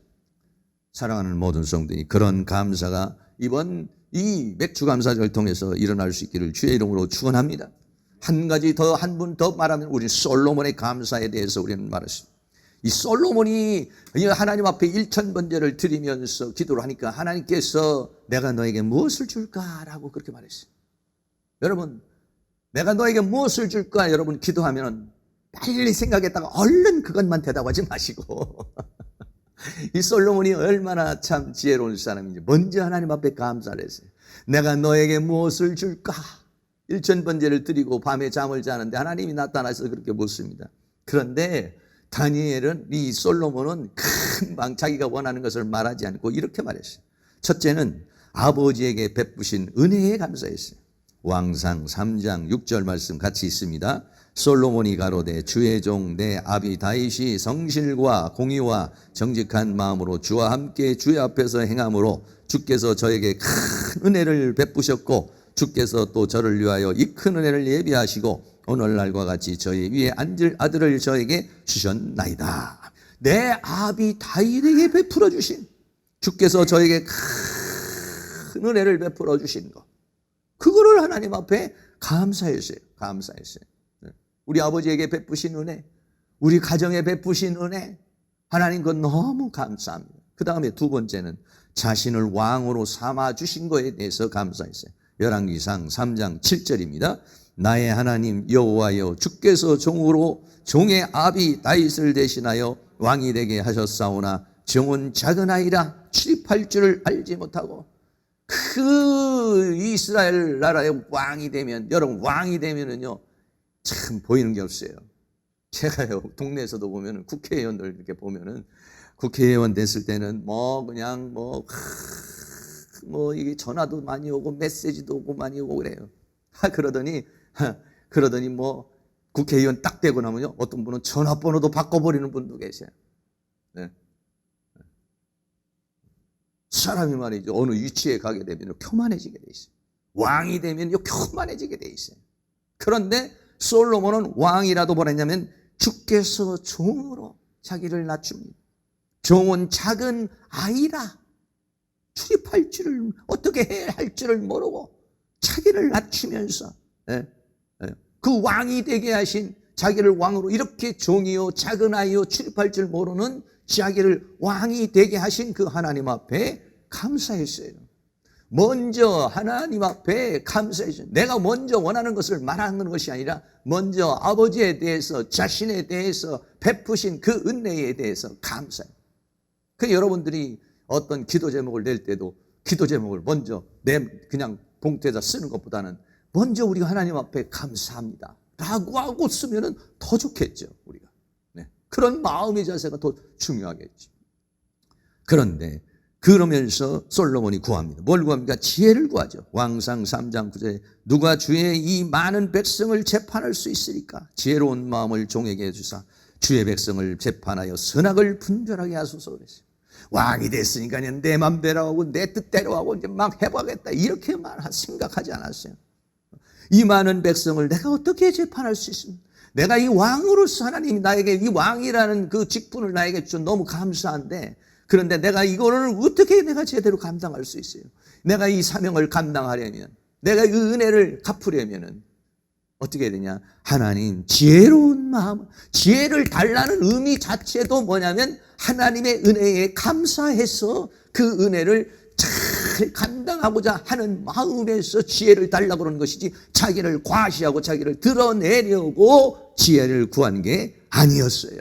사랑하는 모든 성도님, 그런 감사가 이번 이 맥주감사절을 통해서 일어날 수 있기를 주의 이름으로 축원합니다. 한 가지 더, 한 분 더 말하면 우리 솔로몬의 감사에 대해서 우리는 말했습니다. 이 솔로몬이 하나님 앞에 1000번제를 드리면서 기도를 하니까 하나님께서 내가 너에게 무엇을 줄까라고 그렇게 말했어요. 여러분, 내가 너에게 무엇을 줄까 여러분 기도하면 빨리 생각했다가 얼른 그것만 대답하지 마시고 이 솔로몬이 얼마나 참 지혜로운 사람인지 먼저 하나님 앞에 감사를 했어요. 내가 너에게 무엇을 줄까? 1000번제를 드리고 밤에 잠을 자는데 하나님이 나타나서 그렇게 묻습니다. 그런데 다니엘은 이 솔로몬은 금방 자기가 원하는 것을 말하지 않고 이렇게 말했어요. 첫째는 아버지에게 베푸신 은혜에 감사했어요. 왕상 3장 6절 말씀 같이 있습니다. 솔로몬이 가로되 주의 종 내 아비 다윗이 성실과 공의와 정직한 마음으로 주와 함께 주의 앞에서 행함으로 주께서 저에게 큰 은혜를 베푸셨고 주께서 또 저를 위하여 이 큰 은혜를 예비하시고 오늘날과 같이 저희 위에 앉을 아들을 저에게 주셨나이다. 내 아비 다윗에게 베풀어 주신 주께서 저에게 큰 은혜를 베풀어 주신 것, 그거를 하나님 앞에 감사했어요. 감사했어요. 우리 아버지에게 베푸신 은혜, 우리 가정에 베푸신 은혜, 하나님 그건 너무 감사합니다. 그 다음에 두 번째는 자신을 왕으로 삼아 주신 것에 대해서 감사했어요. 열왕기상 3장 7절입니다. 나의 하나님 여호와여 주께서 종으로 종의 아비 다윗을 대신하여 왕이 되게 하셨사오나 종은 작은 아이라 출입할 줄을 알지 못하고. 그 이스라엘 나라의 왕이 되면, 여러분 왕이 되면은요 참 보이는 게 없어요. 제가요 동네에서도 보면은 국회의원들 이렇게 보면은 국회의원 됐을 때는 그냥 이게 전화도 많이 오고 메시지도 오고 많이 오고 그래요. 그러더니 국회의원 딱 되고 나면요 어떤 분은 전화번호도 바꿔버리는 분도 계세요. 네. 사람이 말이죠 어느 위치에 가게 되면 교만해지게 돼 있어요. 왕이 되면 교만해지게 돼 있어요. 그런데 솔로몬은 왕이라도 뭐랬냐면 주께서 종으로 자기를 낮춥니다. 종은 작은 아이라 출입할 줄을 어떻게 해야 할 줄을 모르고 자기를 낮추면서 그 왕이 되게 하신 자기를 왕으로 이렇게 종이요 작은 아이요 출입할 줄 모르는 자기를 왕이 되게 하신 그 하나님 앞에 감사했어요. 먼저 하나님 앞에 감사했어요. 내가 먼저 원하는 것을 말하는 것이 아니라 먼저 아버지에 대해서, 자신에 대해서 베푸신 그 은혜에 대해서 감사해요. 그 여러분들이 어떤 기도 제목을 낼 때도 기도 제목을 먼저 그냥 봉투에다 쓰는 것보다는 먼저 우리가 하나님 앞에 감사합니다 라고 하고 쓰면은 더 좋겠죠, 우리가. 네. 그런 마음의 자세가 더 중요하겠죠. 그런데 그러면서 솔로몬이 구합니다. 뭘 구합니까? 지혜를 구하죠. 왕상 3장 9절에 누가 주의 이 많은 백성을 재판할 수 있으리까? 지혜로운 마음을 종에게 주사 주의 백성을 재판하여 선악을 분별하게 하소서 그랬어요. 왕이 됐으니까 그냥 내 맘대로 하고 내 뜻대로 하고 이제 막 해보겠다 이렇게만 생각하지 않았어요. 이 많은 백성을 내가 어떻게 재판할 수 있습니까? 내가 이 왕으로서 하나님이 나에게 이 왕이라는 그 직분을 나에게 준 너무 감사한데, 그런데 내가 이거를 어떻게 내가 제대로 감당할 수 있어요? 내가 이 사명을 감당하려면, 내가 그 은혜를 갚으려면은 어떻게 해야 되냐? 하나님 지혜로운 마음, 지혜를 달라는 의미 자체도 뭐냐면 하나님의 은혜에 감사해서 그 은혜를 잘 감당하고자 하는 마음에서 지혜를 달라고 그러는 것이지, 자기를 과시하고 자기를 드러내려고 지혜를 구한 게 아니었어요.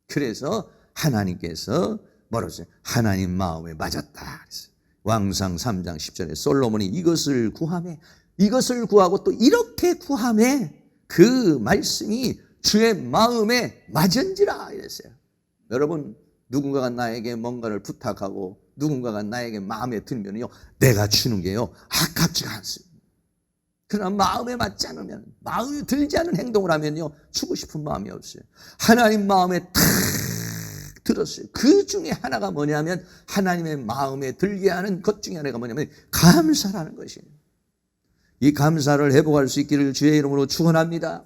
그래서 하나님께서 뭐라고 했어요? 하나님 마음에 맞았다 그랬어요. 왕상 3장 10절에 솔로몬이 이것을 구하며, 이것을 구하고 또 이렇게 구하며 그 말씀이 주의 마음에 맞은지라 이랬어요. 여러분, 누군가가 나에게 뭔가를 부탁하고 누군가가 나에게 마음에 들면요, 내가 주는 게요 아깝지가 않습니다. 그러나 마음에 맞지 않으면, 마음에 들지 않은 행동을 하면요 주고 싶은 마음이 없어요. 하나님 마음에 탁 들었어요. 그 중에 하나가 뭐냐면, 하나님의 마음에 들게 하는 것 중에 하나가 뭐냐면 감사라는 것이에요. 이 감사를 회복할 수 있기를 주의 이름으로 축원합니다.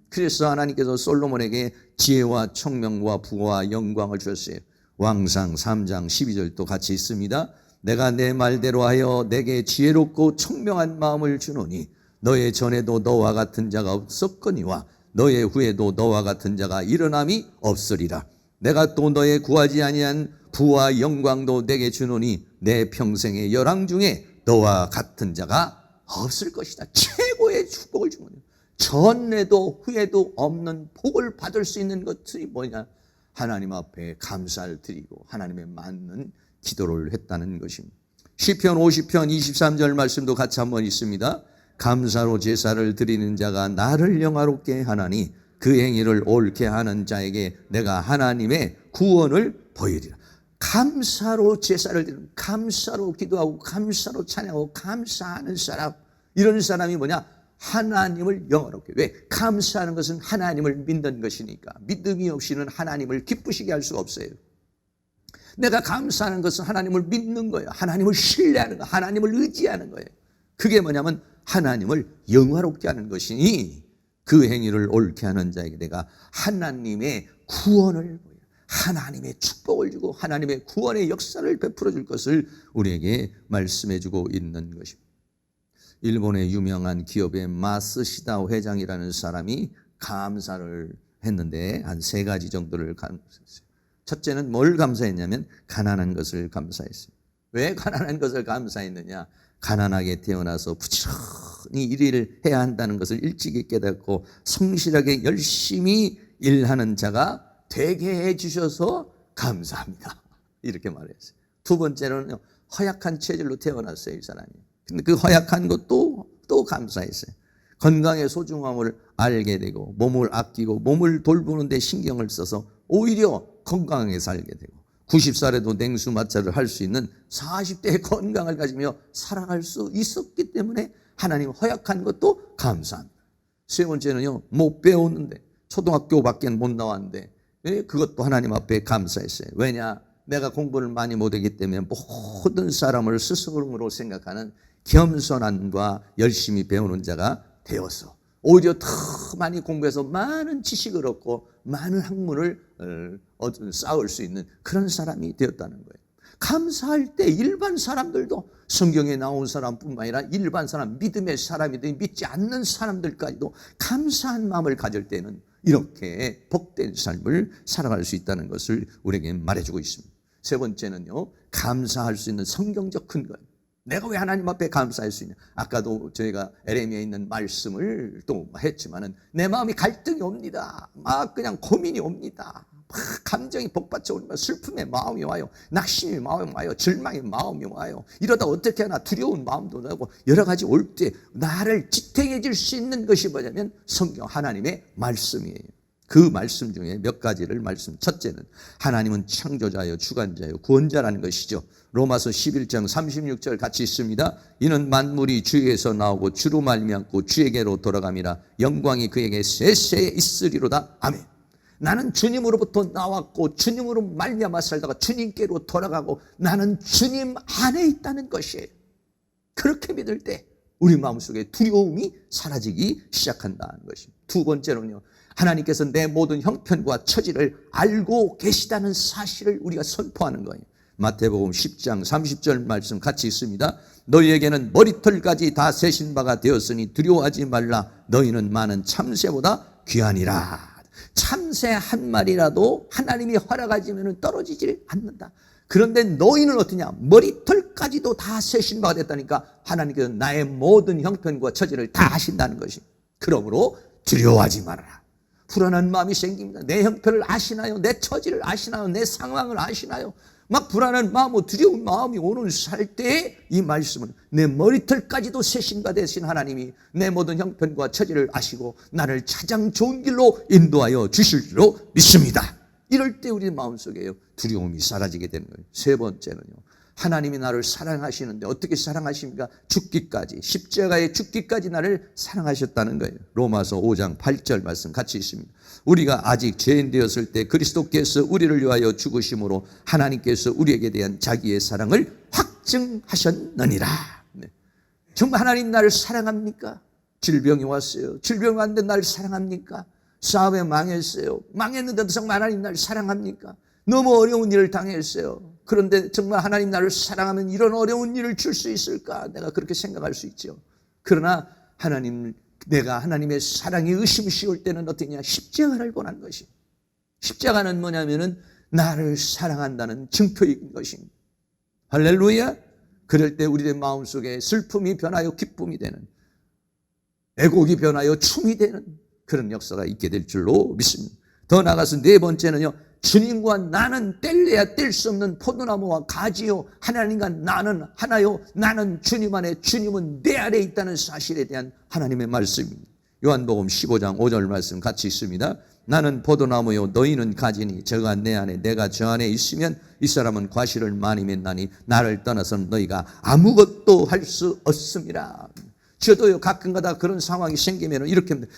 그래서 하나님께서 솔로몬에게 지혜와 총명과 부와 영광을 주셨어요. 왕상 3장 12절도 같이 있습니다. 내가 내 말대로 하여 내게 지혜롭고 총명한 마음을 주노니 너의 전에도 너와 같은 자가 없었거니와 너의 후에도 너와 같은 자가 일어남이 없으리라. 내가 또 너의 구하지 아니한 부와 영광도 내게 주노니 내 평생의 열왕 중에 너와 같은 자가 없을 것이다. 최고의 축복을 주는 거예요. 전에도 후에도 없는 복을 받을 수 있는 것이 뭐냐? 하나님 앞에 감사를 드리고 하나님에 맞는 기도를 했다는 것입니다. 시편 50편 23절 말씀도 같이 한번 있습니다. 감사로 제사를 드리는 자가 나를 영화롭게 하나니 그 행위를 옳게 하는 자에게 내가 하나님의 구원을 보이리라. 감사로 제사를 드리는, 감사로 기도하고 감사로 찬양하고 감사하는 사람, 이런 사람이 뭐냐? 하나님을 영화롭게. 왜? 감사하는 것은 하나님을 믿는 것이니까. 믿음이 없이는 하나님을 기쁘시게 할 수가 없어요. 내가 감사하는 것은 하나님을 믿는 거예요. 하나님을 신뢰하는 거예요. 하나님을 의지하는 거예요. 그게 뭐냐면 하나님을 영화롭게 하는 것이니 그 행위를 옳게 하는 자에게 내가 하나님의 구원을, 하나님의 축복을 주고 하나님의 구원의 역사를 베풀어 줄 것을 우리에게 말씀해 주고 있는 것입니다. 일본의 유명한 기업의 마스시다 회장이라는 사람이 감사를 했는데 한 3가지 정도를 감사했어요. 첫째는 뭘 감사했냐면 가난한 것을 감사했어요. 왜 가난한 것을 감사했느냐? 가난하게 태어나서 부지런히 일을 해야 한다는 것을 일찍이 깨닫고 성실하게 열심히 일하는 자가 되게 해주셔서 감사합니다. 이렇게 말했어요. 두 번째로는 허약한 체질로 태어났어요, 이 사람이. 근데 그 허약한 것도 또 감사했어요. 건강의 소중함을 알게 되고 몸을 아끼고 몸을 돌보는 데 신경을 써서 오히려 건강하게 살게 되고 90살에도 냉수 마찰을 할 수 있는 40대의 건강을 가지며 살아갈 수 있었기 때문에 하나님 허약한 것도 감사합니다. 세 번째는요, 못 배웠는데 초등학교밖에 못 나왔는데 그것도 하나님 앞에 감사했어요. 왜냐? 내가 공부를 많이 못했기 때문에 모든 사람을 스승으로 생각하는 겸손함과 열심히 배우는 자가 되어서 오히려 더 많이 공부해서 많은 지식을 얻고 많은 학문을 쌓을 수 있는 그런 사람이 되었다는 거예요. 감사할 때 일반 사람들도, 성경에 나온 사람뿐만 아니라 일반 사람, 믿음의 사람이든 믿지 않는 사람들까지도 감사한 마음을 가질 때는 이렇게 복된 삶을 살아갈 수 있다는 것을 우리에게 말해주고 있습니다. 세 번째는요, 감사할 수 있는 성경적 근거예요. 내가 왜 하나님 앞에 감사할 수 있냐? 아까도 저희가 에레미야에 있는 말씀을 또 했지만은 내 마음이 갈등이 옵니다. 막 그냥 고민이 옵니다. 막 감정이 복받쳐 오니까 슬픔의 마음이 와요. 낙심의 마음이 와요. 절망의 마음이 와요. 이러다 어떻게 하나 두려운 마음도 나고 여러 가지 올 때 나를 지탱해 줄 수 있는 것이 뭐냐면 성경 하나님의 말씀이에요. 그 말씀 중에 몇 가지를 말씀. 첫째는 하나님은 창조자요 주관자요 구원자라는 것이죠. 로마서 11장 36절 같이 있습니다. 이는 만물이 주에게서 나오고 주로 말미암고 주에게로 돌아감이라 영광이 그에게 세세에 있으리로다. 아멘. 나는 주님으로부터 나왔고 주님으로 말미암아 살다가 주님께로 돌아가고 나는 주님 안에 있다는 것이에요. 그렇게 믿을 때 우리 마음속에 두려움이 사라지기 시작한다는 것입니다. 두 번째로는요, 하나님께서 내 모든 형편과 처지를 알고 계시다는 사실을 우리가 선포하는 거예요. 마태복음 10장 30절 말씀 같이 있습니다. 너희에게는 머리털까지 다 세신 바가 되었으니 두려워하지 말라. 너희는 많은 참새보다 귀하니라. 참새 한 마리라도 하나님이 허락하시면 떨어지질 않는다. 그런데 너희는 어떠냐? 머리털까지도 다 세신 바가 됐다니까 하나님께서 나의 모든 형편과 처지를 다 하신다는 것이. 그러므로 두려워하지 말아라. 불안한 마음이 생깁니다. 내 형편을 아시나요? 내 처지를 아시나요? 내 상황을 아시나요? 막 불안한 마음과 두려운 마음이 오는 살 때에 이 말씀은 내 머리털까지도 세신 바 되신 하나님이 내 모든 형편과 처지를 아시고 나를 가장 좋은 길로 인도하여 주실 줄로 믿습니다. 이럴 때 우리 마음속에 두려움이 사라지게 되는 거예요. 세 번째는요, 하나님이 나를 사랑하시는데 어떻게 사랑하십니까? 죽기까지, 십자가에 죽기까지 나를 사랑하셨다는 거예요. 로마서 5장 8절 말씀 같이 있습니다. 우리가 아직 죄인 되었을 때 그리스도께서 우리를 위하여 죽으심으로 하나님께서 우리에게 대한 자기의 사랑을 확증하셨느니라. 네. 정말 하나님 나를 사랑합니까? 질병이 왔어요. 질병이 왔는데 나를 사랑합니까? 사업에 망했어요. 망했는데도 정말 하나님 나를 사랑합니까? 너무 어려운 일을 당했어요. 그런데 정말 하나님 나를 사랑하면 이런 어려운 일을 줄 수 있을까? 내가 그렇게 생각할 수 있죠. 그러나 내가 하나님의 사랑이 의심스러울 때는 어떠냐? 십자가를 보는 것입니다. 십자가는 뭐냐면은 나를 사랑한다는 증표인 것입니다. 할렐루야. 그럴 때 우리의 마음속에 슬픔이 변하여 기쁨이 되는, 애곡이 변하여 춤이 되는 그런 역사가 있게 될 줄로 믿습니다. 더 나아가서 네 번째는요, 주님과 나는 뗄래야 뗄 수 없는 포도나무와 가지요, 하나님과 나는 하나요, 나는 주님 안에, 주님은 내 안에 있다는 사실에 대한 하나님의 말씀입니다. 요한복음 15장 5절 말씀 같이 있습니다. 나는 포도나무요 너희는 가지니 저가 내 안에 내가 저 안에 있으면 이 사람은 과실을 많이 맺나니 나를 떠나서는 너희가 아무것도 할 수 없음이라. 저도요 가끔가다 그런 상황이 생기면 이렇게 합니다.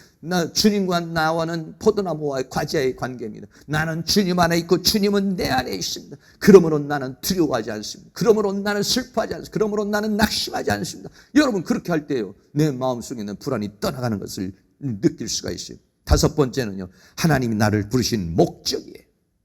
주님과 나와는 포도나무와 과자의 관계입니다. 나는 주님 안에 있고 주님은 내 안에 있습니다. 그러므로 나는 두려워하지 않습니다. 그러므로 나는 슬퍼하지 않습니다. 그러므로 나는 낙심하지 않습니다. 여러분 그렇게 할 때요 내 마음속에 있는 불안이 떠나가는 것을 느낄 수가 있어요. 다섯 번째는요, 하나님이 나를 부르신 목적이에요.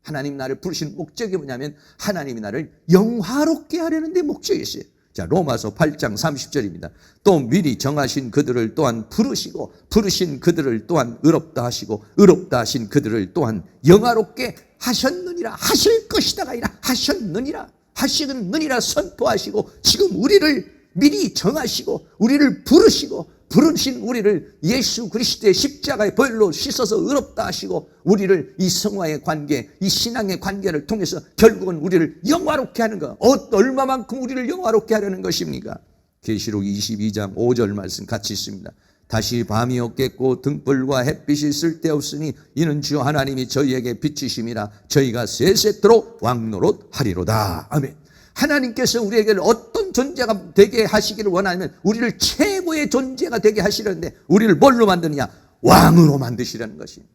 하나님이 나를 부르신 목적이 뭐냐면 하나님이 나를 영화롭게 하려는 데 목적이 있어요. 자, 로마서 8장 30절입니다. 또 미리 정하신 그들을 또한 부르시고 부르신 그들을 또한 의롭다 하시고 의롭다 하신 그들을 또한 영화롭게 하셨느니라. 하실 것이다가 아니라 하셨느니라. 하시느니라 선포하시고 지금 우리를 미리 정하시고 우리를 부르시고 부르신 우리를 예수 그리스도의 십자가의 벌로 씻어서 의롭다 하시고 우리를 이 성화의 관계, 이 신앙의 관계를 통해서 결국은 우리를 영화롭게 하는 것. 얼마만큼 우리를 영화롭게 하려는 것입니까? 계시록 22장 5절 말씀 같이 있습니다. 다시 밤이 없겠고 등불과 햇빛이 쓸데없으니 이는 주 하나님이 저희에게 비치심이라 저희가 세세토록 왕노릇하리로다. 아멘. 하나님께서 우리에게 어떤 존재가 되게 하시기를 원하면 우리를 최고의 존재가 되게 하시려는데 우리를 뭘로 만드느냐? 왕으로 만드시려는 것입니다.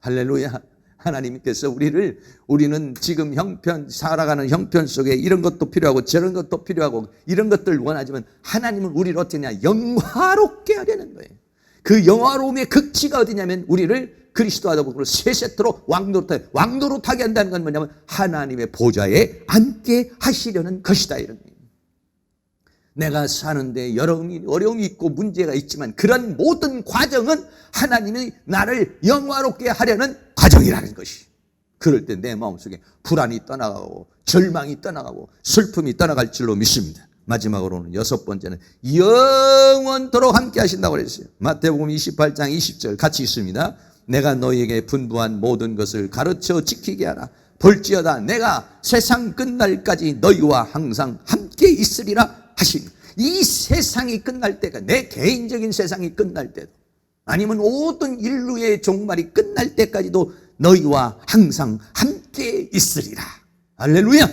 할렐루야. 하나님께서 우리는 지금 살아가는 형편 속에 이런 것도 필요하고 저런 것도 필요하고 이런 것들을 원하지만 하나님은 우리를 어떻게 하냐? 영화롭게 하려는 거예요. 그 영화로움의 극치가 어디냐면 우리를 그리스도 하다보고 세세토록 왕노릇하게 한다는 건 뭐냐면 하나님의 보좌에 앉게 하시려는 것이다. 이런 얘기입니다. 내가 사는데 여러 어려움이 있고 문제가 있지만 그런 모든 과정은 하나님이 나를 영화롭게 하려는 과정이라는 것이. 그럴 때 내 마음속에 불안이 떠나가고 절망이 떠나가고 슬픔이 떠나갈 줄로 믿습니다. 마지막으로는 6번째는 영원토록 함께 하신다고 그랬어요. 마태복음 28장 20절 같이 있습니다. 내가 너희에게 분부한 모든 것을 가르쳐 지키게 하라. 볼지어다 내가 세상 끝날까지 너희와 항상 함께 있으리라 하시니, 이 세상이 끝날 때가, 내 개인적인 세상이 끝날 때도, 아니면 모든 인류의 종말이 끝날 때까지도 너희와 항상 함께 있으리라. 할렐루야.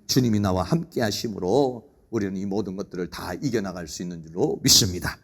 주님이 나와 함께 하심으로 우리는 이 모든 것들을 다 이겨나갈 수 있는 줄로 믿습니다.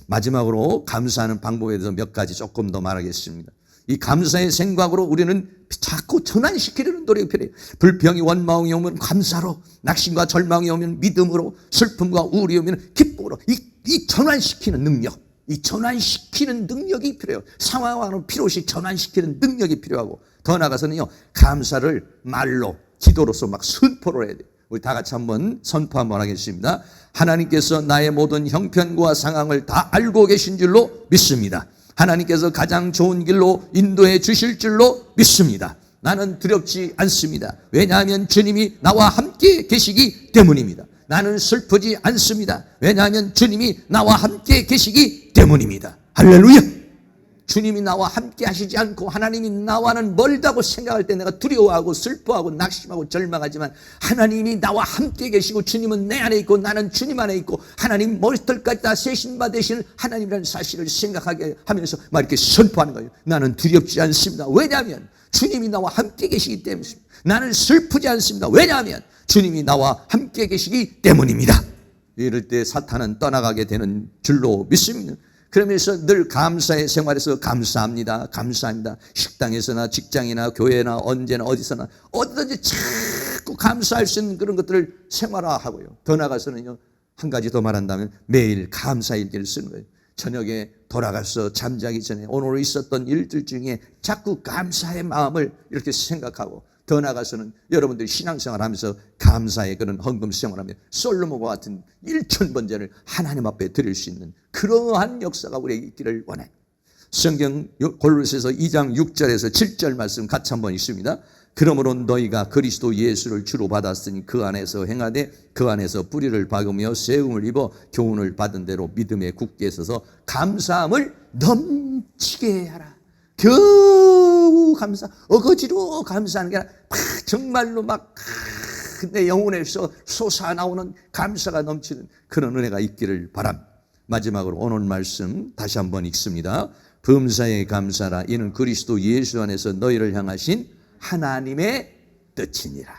마지막으로 감사하는 방법에 대해서 몇 가지 조금 더 말하겠습니다. 이 감사의 생각으로 우리는 자꾸 전환시키려는 노력이 필요해요. 불평이 원망이 오면 감사로, 낙심과 절망이 오면 믿음으로, 슬픔과 우울이 오면 기쁨으로, 이 전환시키는 능력, 이 전환시키는 능력이 필요해요. 상황으로 필요시 전환시키는 능력이 필요하고, 더 나아가서는요, 감사를 말로, 기도로서 막 선포를 해야 돼요. 우리 다 같이 한번 선포 한번 하겠습니다. 하나님께서 나의 모든 형편과 상황을 다 알고 계신 줄로 믿습니다. 하나님께서 가장 좋은 길로 인도해 주실 줄로 믿습니다. 나는 두렵지 않습니다. 왜냐하면 주님이 나와 함께 계시기 때문입니다. 나는 슬프지 않습니다. 왜냐하면 주님이 나와 함께 계시기 때문입니다. 할렐루야. 주님이 나와 함께 하시지 않고 하나님이 나와는 멀다고 생각할 때 내가 두려워하고 슬퍼하고 낙심하고 절망하지만, 하나님이 나와 함께 계시고 주님은 내 안에 있고 나는 주님 안에 있고 하나님 머리털까지 다 세신받으시는 하나님이라는 사실을 생각하게 하면서 막 이렇게 선포하는 거예요. 나는 두렵지 않습니다. 왜냐하면 주님이 나와 함께 계시기 때문입니다. 나는 슬프지 않습니다. 왜냐하면 주님이 나와 함께 계시기 때문입니다. 이럴 때 사탄은 떠나가게 되는 줄로 믿습니다. 그러면서 늘 감사의 생활에서 감사합니다. 감사합니다. 식당에서나 직장이나 교회나 언제나 어디서나 어디든지 자꾸 감사할 수 있는 그런 것들을 생활화하고요. 더 나아가서는요, 한 가지 더 말한다면 매일 감사일기를 쓰는 거예요. 저녁에 돌아가서 잠자기 전에 오늘 있었던 일들 중에 자꾸 감사의 마음을 이렇게 생각하고, 더 나아가서는 여러분들이 신앙생활 하면서 감사의 그런 헌금 생활하면 솔로몬과 같은 1000번제를 하나님 앞에 드릴 수 있는 그러한 역사가 우리에게 있기를 원해. 성경 골로새서 2장 6절에서 7절 말씀 같이 한번 읽습니다. 그러므로 너희가 그리스도 예수를 주로 받았으니 그 안에서 행하되 그 안에서 뿌리를 박으며 세움을 입어 교훈을 받은 대로 믿음에 굳게 서서 감사함을 넘치게 하라. 겨우 감사, 어거지로 감사하는 게 아니라 정말로 막 내 영혼에서 솟아나오는 감사가 넘치는 그런 은혜가 있기를 바랍니다. 마지막으로 오늘 말씀 다시 한번 읽습니다. 범사에 감사라. 이는 그리스도 예수 안에서 너희를 향하신 하나님의 뜻이니라.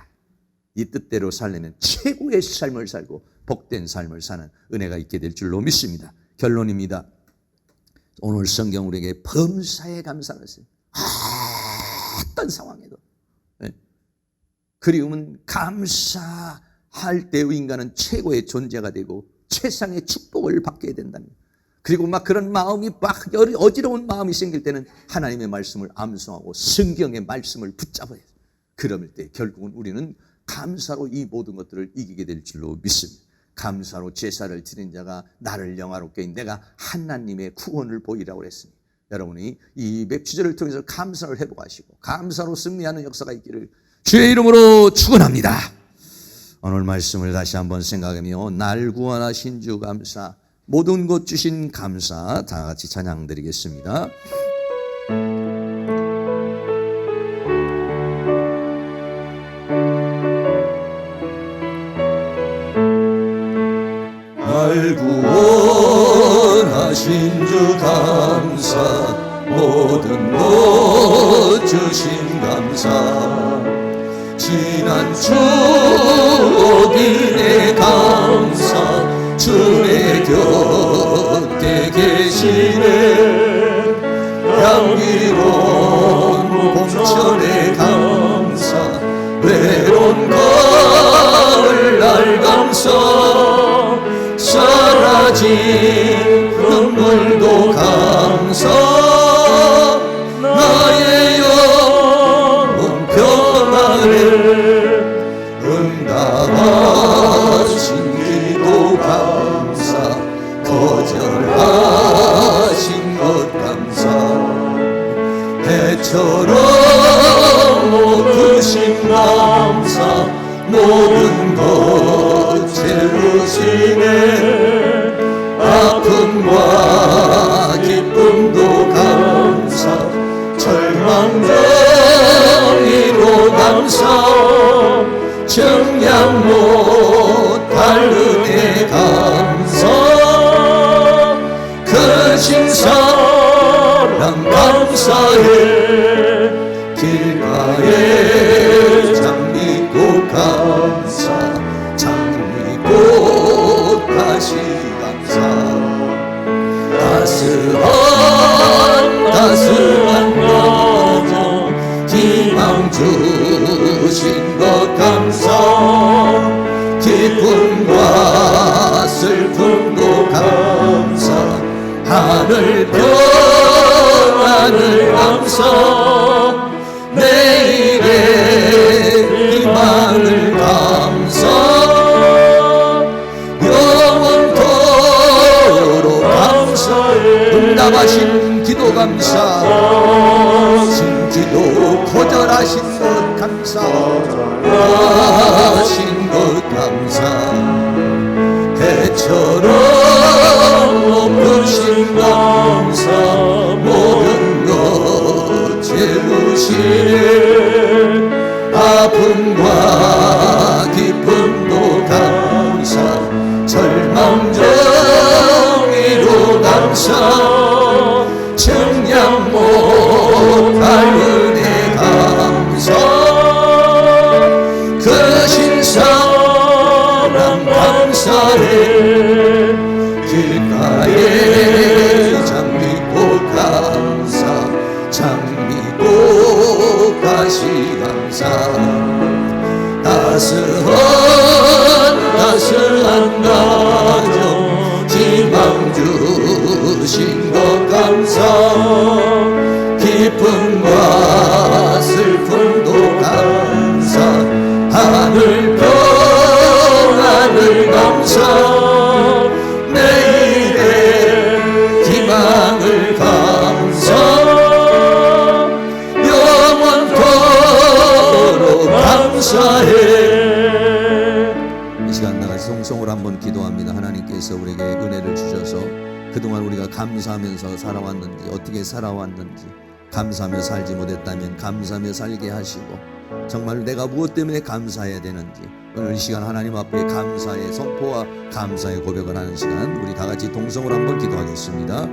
이 뜻대로 살려면 최고의 삶을 살고 복된 삶을 사는 은혜가 있게 될 줄로 믿습니다. 결론입니다. 오늘 성경 우리에게 범사에 감사를 했어요. 어떤 상황에도. 그리움은 감사할 때의 인간은 최고의 존재가 되고 최상의 축복을 받게 된다는 거예요. 그리고 막 그런 마음이 막 어지러운 마음이 생길 때는 하나님의 말씀을 암송하고 성경의 말씀을 붙잡아야 돼요. 그럴 때 결국은 우리는 감사로 이 모든 것들을 이기게 될 줄로 믿습니다. 감사로 제사를 드린 자가 나를 영화롭게 내가 하나님의 구원을 보이라고 그랬습니다. 여러분이 이 맥주절을 통해서 감사를 회복하시고 감사로 승리하는 역사가 있기를 주의 이름으로 축원합니다. 오늘 말씀을 다시 한번 생각하며 날 구원하신 주 감사, 모든 것 주신 감사 다 같이 찬양 드리겠습니다. 날 구원하신 주 감사, 모든 것 주신 감사, 지난 추억일의 감사, 주의 곁에 계시네. 향기로운 봄철의 감사, 외로운 가을날 감사, 사라진 눈물도 감사, 나의 영혼 평안을 응답하신 기도 감사, 거절하신 것 감사, 해처럼 감사해 길가에 장미꽃 감사 장미꽃 다시 감사 따스한 가정 희망 주신 것 감사 기쁨과 슬픔도 감사 하늘 평안을 감사 내일의 희망을 감사 영원토록 감사해 응답하신 기도 감사 신기도 거절하신 것 감사하신 것 감사 배처럼 높으신 감사 모든 것 채우시네 아픔과 기쁨도 감사 절망정의도 감사 청량 못할 은혜 감사 크신 사랑 감사해 길가에 장미꽃 감사 장미꽃 가시 감사 따스한 가정 희망 주신 것 감사 기쁨과 슬픔도 감사 하늘 평안을 감사 내일의 희망을 감사 영원토록 감사해 이 시간 나같이 성성으로 한번 기도합니다. 하나님께서 우리에게 은혜를 주셔서 그동안 우리가 감사하면서 살아왔는지 어떻게 살아왔는지 감사하며 살지 못했다면 감사하며 살게 하시고 정말 내가 무엇 때문에 감사해야 되는지 오늘 이 시간 하나님 앞에 감사의 선포와 감사의 고백을 하는 시간 우리 다같이 동성으로 한번 기도하겠습니다.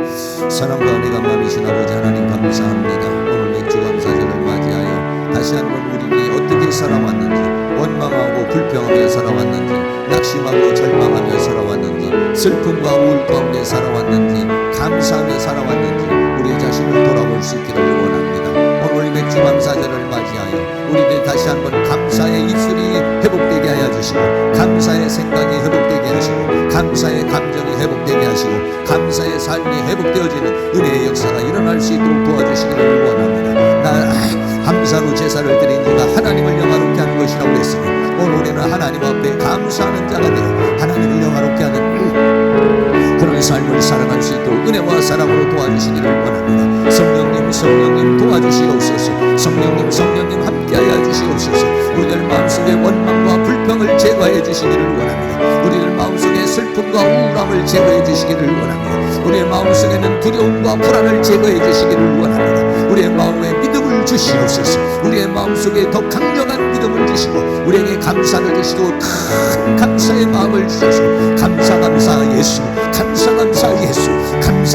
사랑과 은혜가 많으신 아버지 하나님 감사합니다. 오늘 맥주 감사절을 맞이하여 다시 한번 우리들이 어떻게 살아왔는지 원망하고 불평하며 살아왔는지 낙심하고 절망하며 살아왔는지 슬픔과 우울 가운데 살아왔는지 감사하며 살아왔는지 우리 자신을 돌아볼 수 있기를 원합니다. 오늘 맥주 감사절을 맞이하여 우리들 다시 한번 감사의 입술이 회복되게 하여 주시고 감사의 생각이 회복되게 하시고 감사의 감정이 회복되게 하시고 감사의 삶이 회복되어지는 은혜의 역사가 일어날 수 있도록 도와주시기를 원합니다. 나 감사로 제사를 드린 자가 하나님을 영화롭게 하는 것이라고 했으니 오늘 우리는 하나님 앞에 감사하는 자가 되어 하나님을 영화롭게 하는 그런 삶을 살아갈 수 있도록 은혜와 사랑으로 도와주시기를 원합니다. 성령님 도와주시옵소서. 성령님 함께하여 주시옵소서. 우리들 마음속의 원망과 불평을 제거해 주시기를 원합니다. 우리들 마음속의 슬픔과 우울함을 제거해 주시기를 원합니다. 우리의 마음속에는 두려움과 불안을 제거해 주시기를 원합니다. 우리의 마음에 믿음을 주시옵소서. 우리의 마음속에 더 강력한 믿음을 주시고 우리에게 감사를 주시고 큰 감사의 마음을 주셔서 감사 예수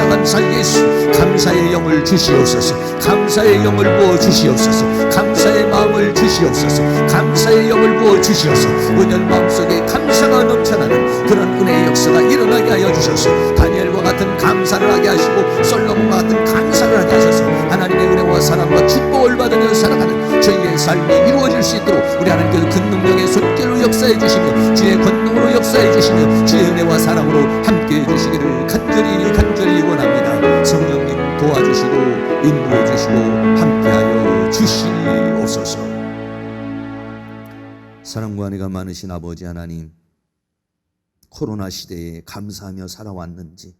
감사 예수 감사의 영을 주시옵소서. 감사의 영을 부어 주시옵소서. 감사의 마음을 주시옵소서. 감사의 영을 부어 주시옵소서. 우리들 마음속에 감사가 넘쳐나는 그런 은혜의 역사가 일어나게 하여 주셔서 다니엘과 같은 감사를 하게 하시고 솔로몬과 같은 감사를 하게 하셔서 하나님의 은혜와 사랑과 축복을 받으며 살아가는 저희의 삶이 이루어질 수 있도록 우리 하나님께서 큰 능력의 손길로 역사해 주시며 주의 권능으로 역사해 주시며 주의 은혜와 사랑으로 함께해 주시기를 간절히 원합니다. 성령님 도와주시고 인도해 주시고 함께하여 주시옵소서. 사랑과 은혜가 많으신 아버지 하나님, 코로나 시대에 감사하며 살아왔는지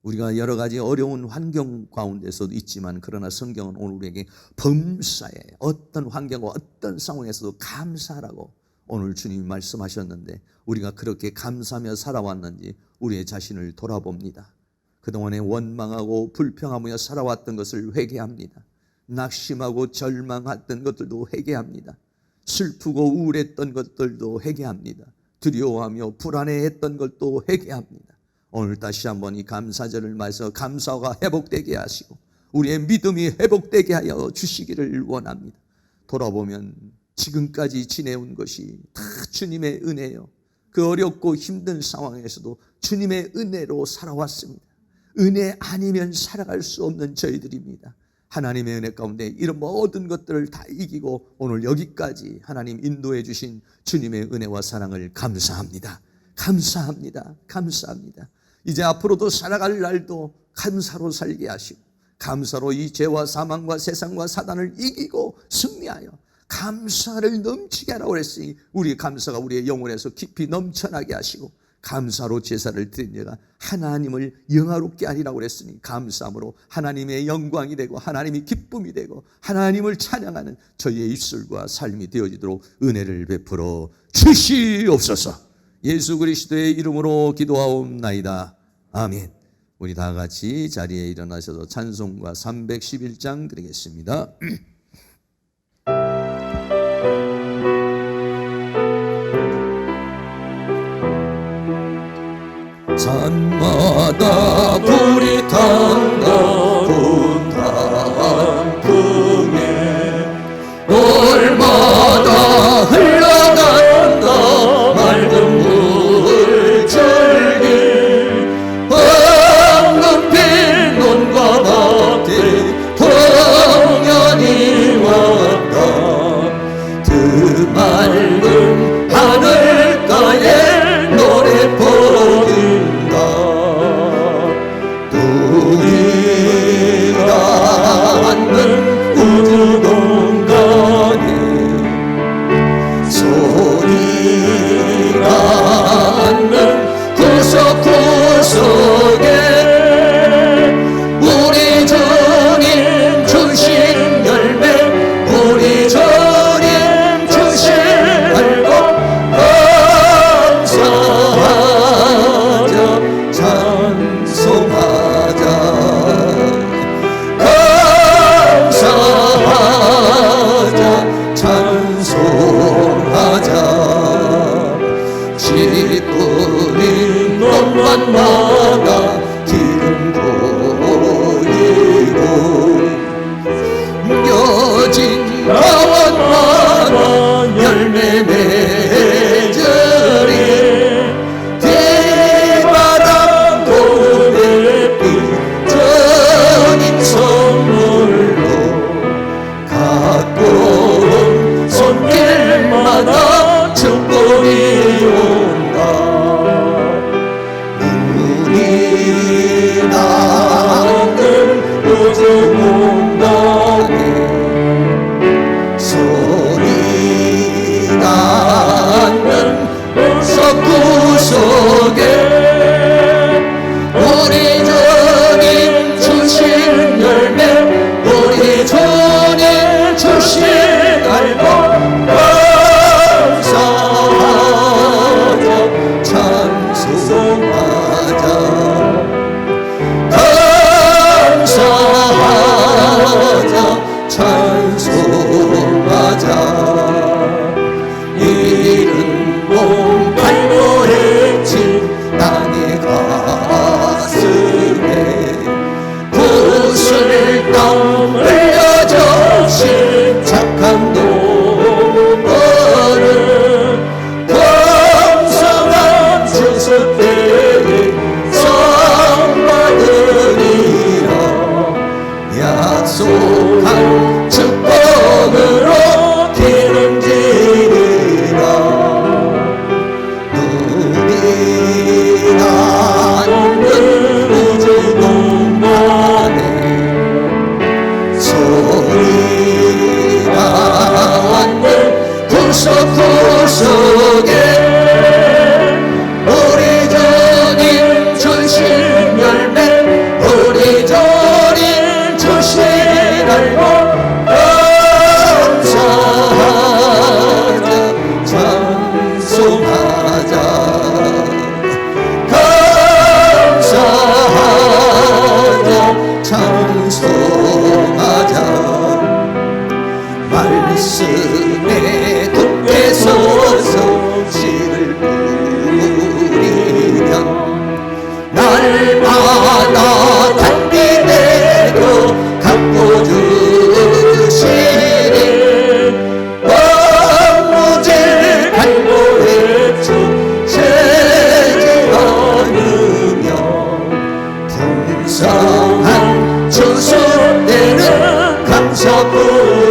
우리가 여러 가지 어려운 환경 가운데서도 있지만 그러나 성경은 오늘 우리에게 범사에 어떤 환경과 어떤 상황에서도 감사하라고 오늘 주님이 말씀하셨는데 우리가 그렇게 감사하며 살아왔는지 우리의 자신을 돌아봅니다. 그동안에 원망하고 불평하며 살아왔던 것을 회개합니다. 낙심하고 절망했던 것들도 회개합니다. 슬프고 우울했던 것들도 회개합니다. 두려워하며 불안해했던 것도 회개합니다. 오늘 다시 한번 이 감사절을 맞아서 감사가 회복되게 하시고 우리의 믿음이 회복되게 하여 주시기를 원합니다. 돌아보면 지금까지 지내온 것이 다 주님의 은혜요. 그 어렵고 힘든 상황에서도 주님의 은혜로 살아왔습니다. 은혜 아니면 살아갈 수 없는 저희들입니다. 하나님의 은혜 가운데 이런 모든 것들을 다 이기고 오늘 여기까지 하나님 인도해 주신 주님의 은혜와 사랑을 감사합니다. 감사합니다. 감사합니다. 이제 앞으로도 살아갈 날도 감사로 살게 하시고, 감사로 이 죄와 사망과 세상과 사단을 이기고 승리하여 감사를 넘치게 하라고 그랬으니 우리 감사가 우리의 영혼에서 깊이 넘쳐나게 하시고, 감사로 제사를 드린 자가 하나님을 영화롭게 하리라고 그랬으니 감사함으로 하나님의 영광이 되고 하나님이 기쁨이 되고 하나님을 찬양하는 저희의 입술과 삶이 되어지도록 은혜를 베풀어 주시옵소서. 예수 그리스도의 이름으로 기도하옵나이다. 아멘. 우리 다 같이 자리에 일어나셔서 찬송가 311장 드리겠습니다. 산마다 불이 탄다 분당 풍에, 돌마다 흘러간다 맑은 물줄기, 황금빛 논과 밭에 동년이 왔다. 그 맑은 하늘가에 노래 부른다. 우리가 앉는 우주 공간에 소리가 앉는 구석구석에 우리 주님 주신 열매, 우리 주님 주신 알고 감사하자 찬송하자 감사하자 찬송하자. 지푸린 논만 막아 기름 부이고, 여진 가원마다 열매 맺으리. 대바람 고래빛 전인 선물로 갖고 온 손길마다 축복이 온다. 눈이 나는 우주 공간에 소리 나는 구석구석에 우리 주님 주신 열매, 우리 주님 주신 알고 감사하자 찬송하자 감사하자 찬송하자. 이른 봄 발로했지 땅의 가슴에 구슬땀 흘려주신 착한 노벌은 감사한 주석대에 상 받으리라. 약속한 축복으로 기름지리라. 눈이 나는 우주 공간에 소리 나는 구석구석에 우리 주님 주신 열매, 우리 주님 주신 알고 감사하자 찬송하자 감사하자 찬송하자. 말씀에 굳게 서서 씨를 뿌리면 날마다 단비 되고 구주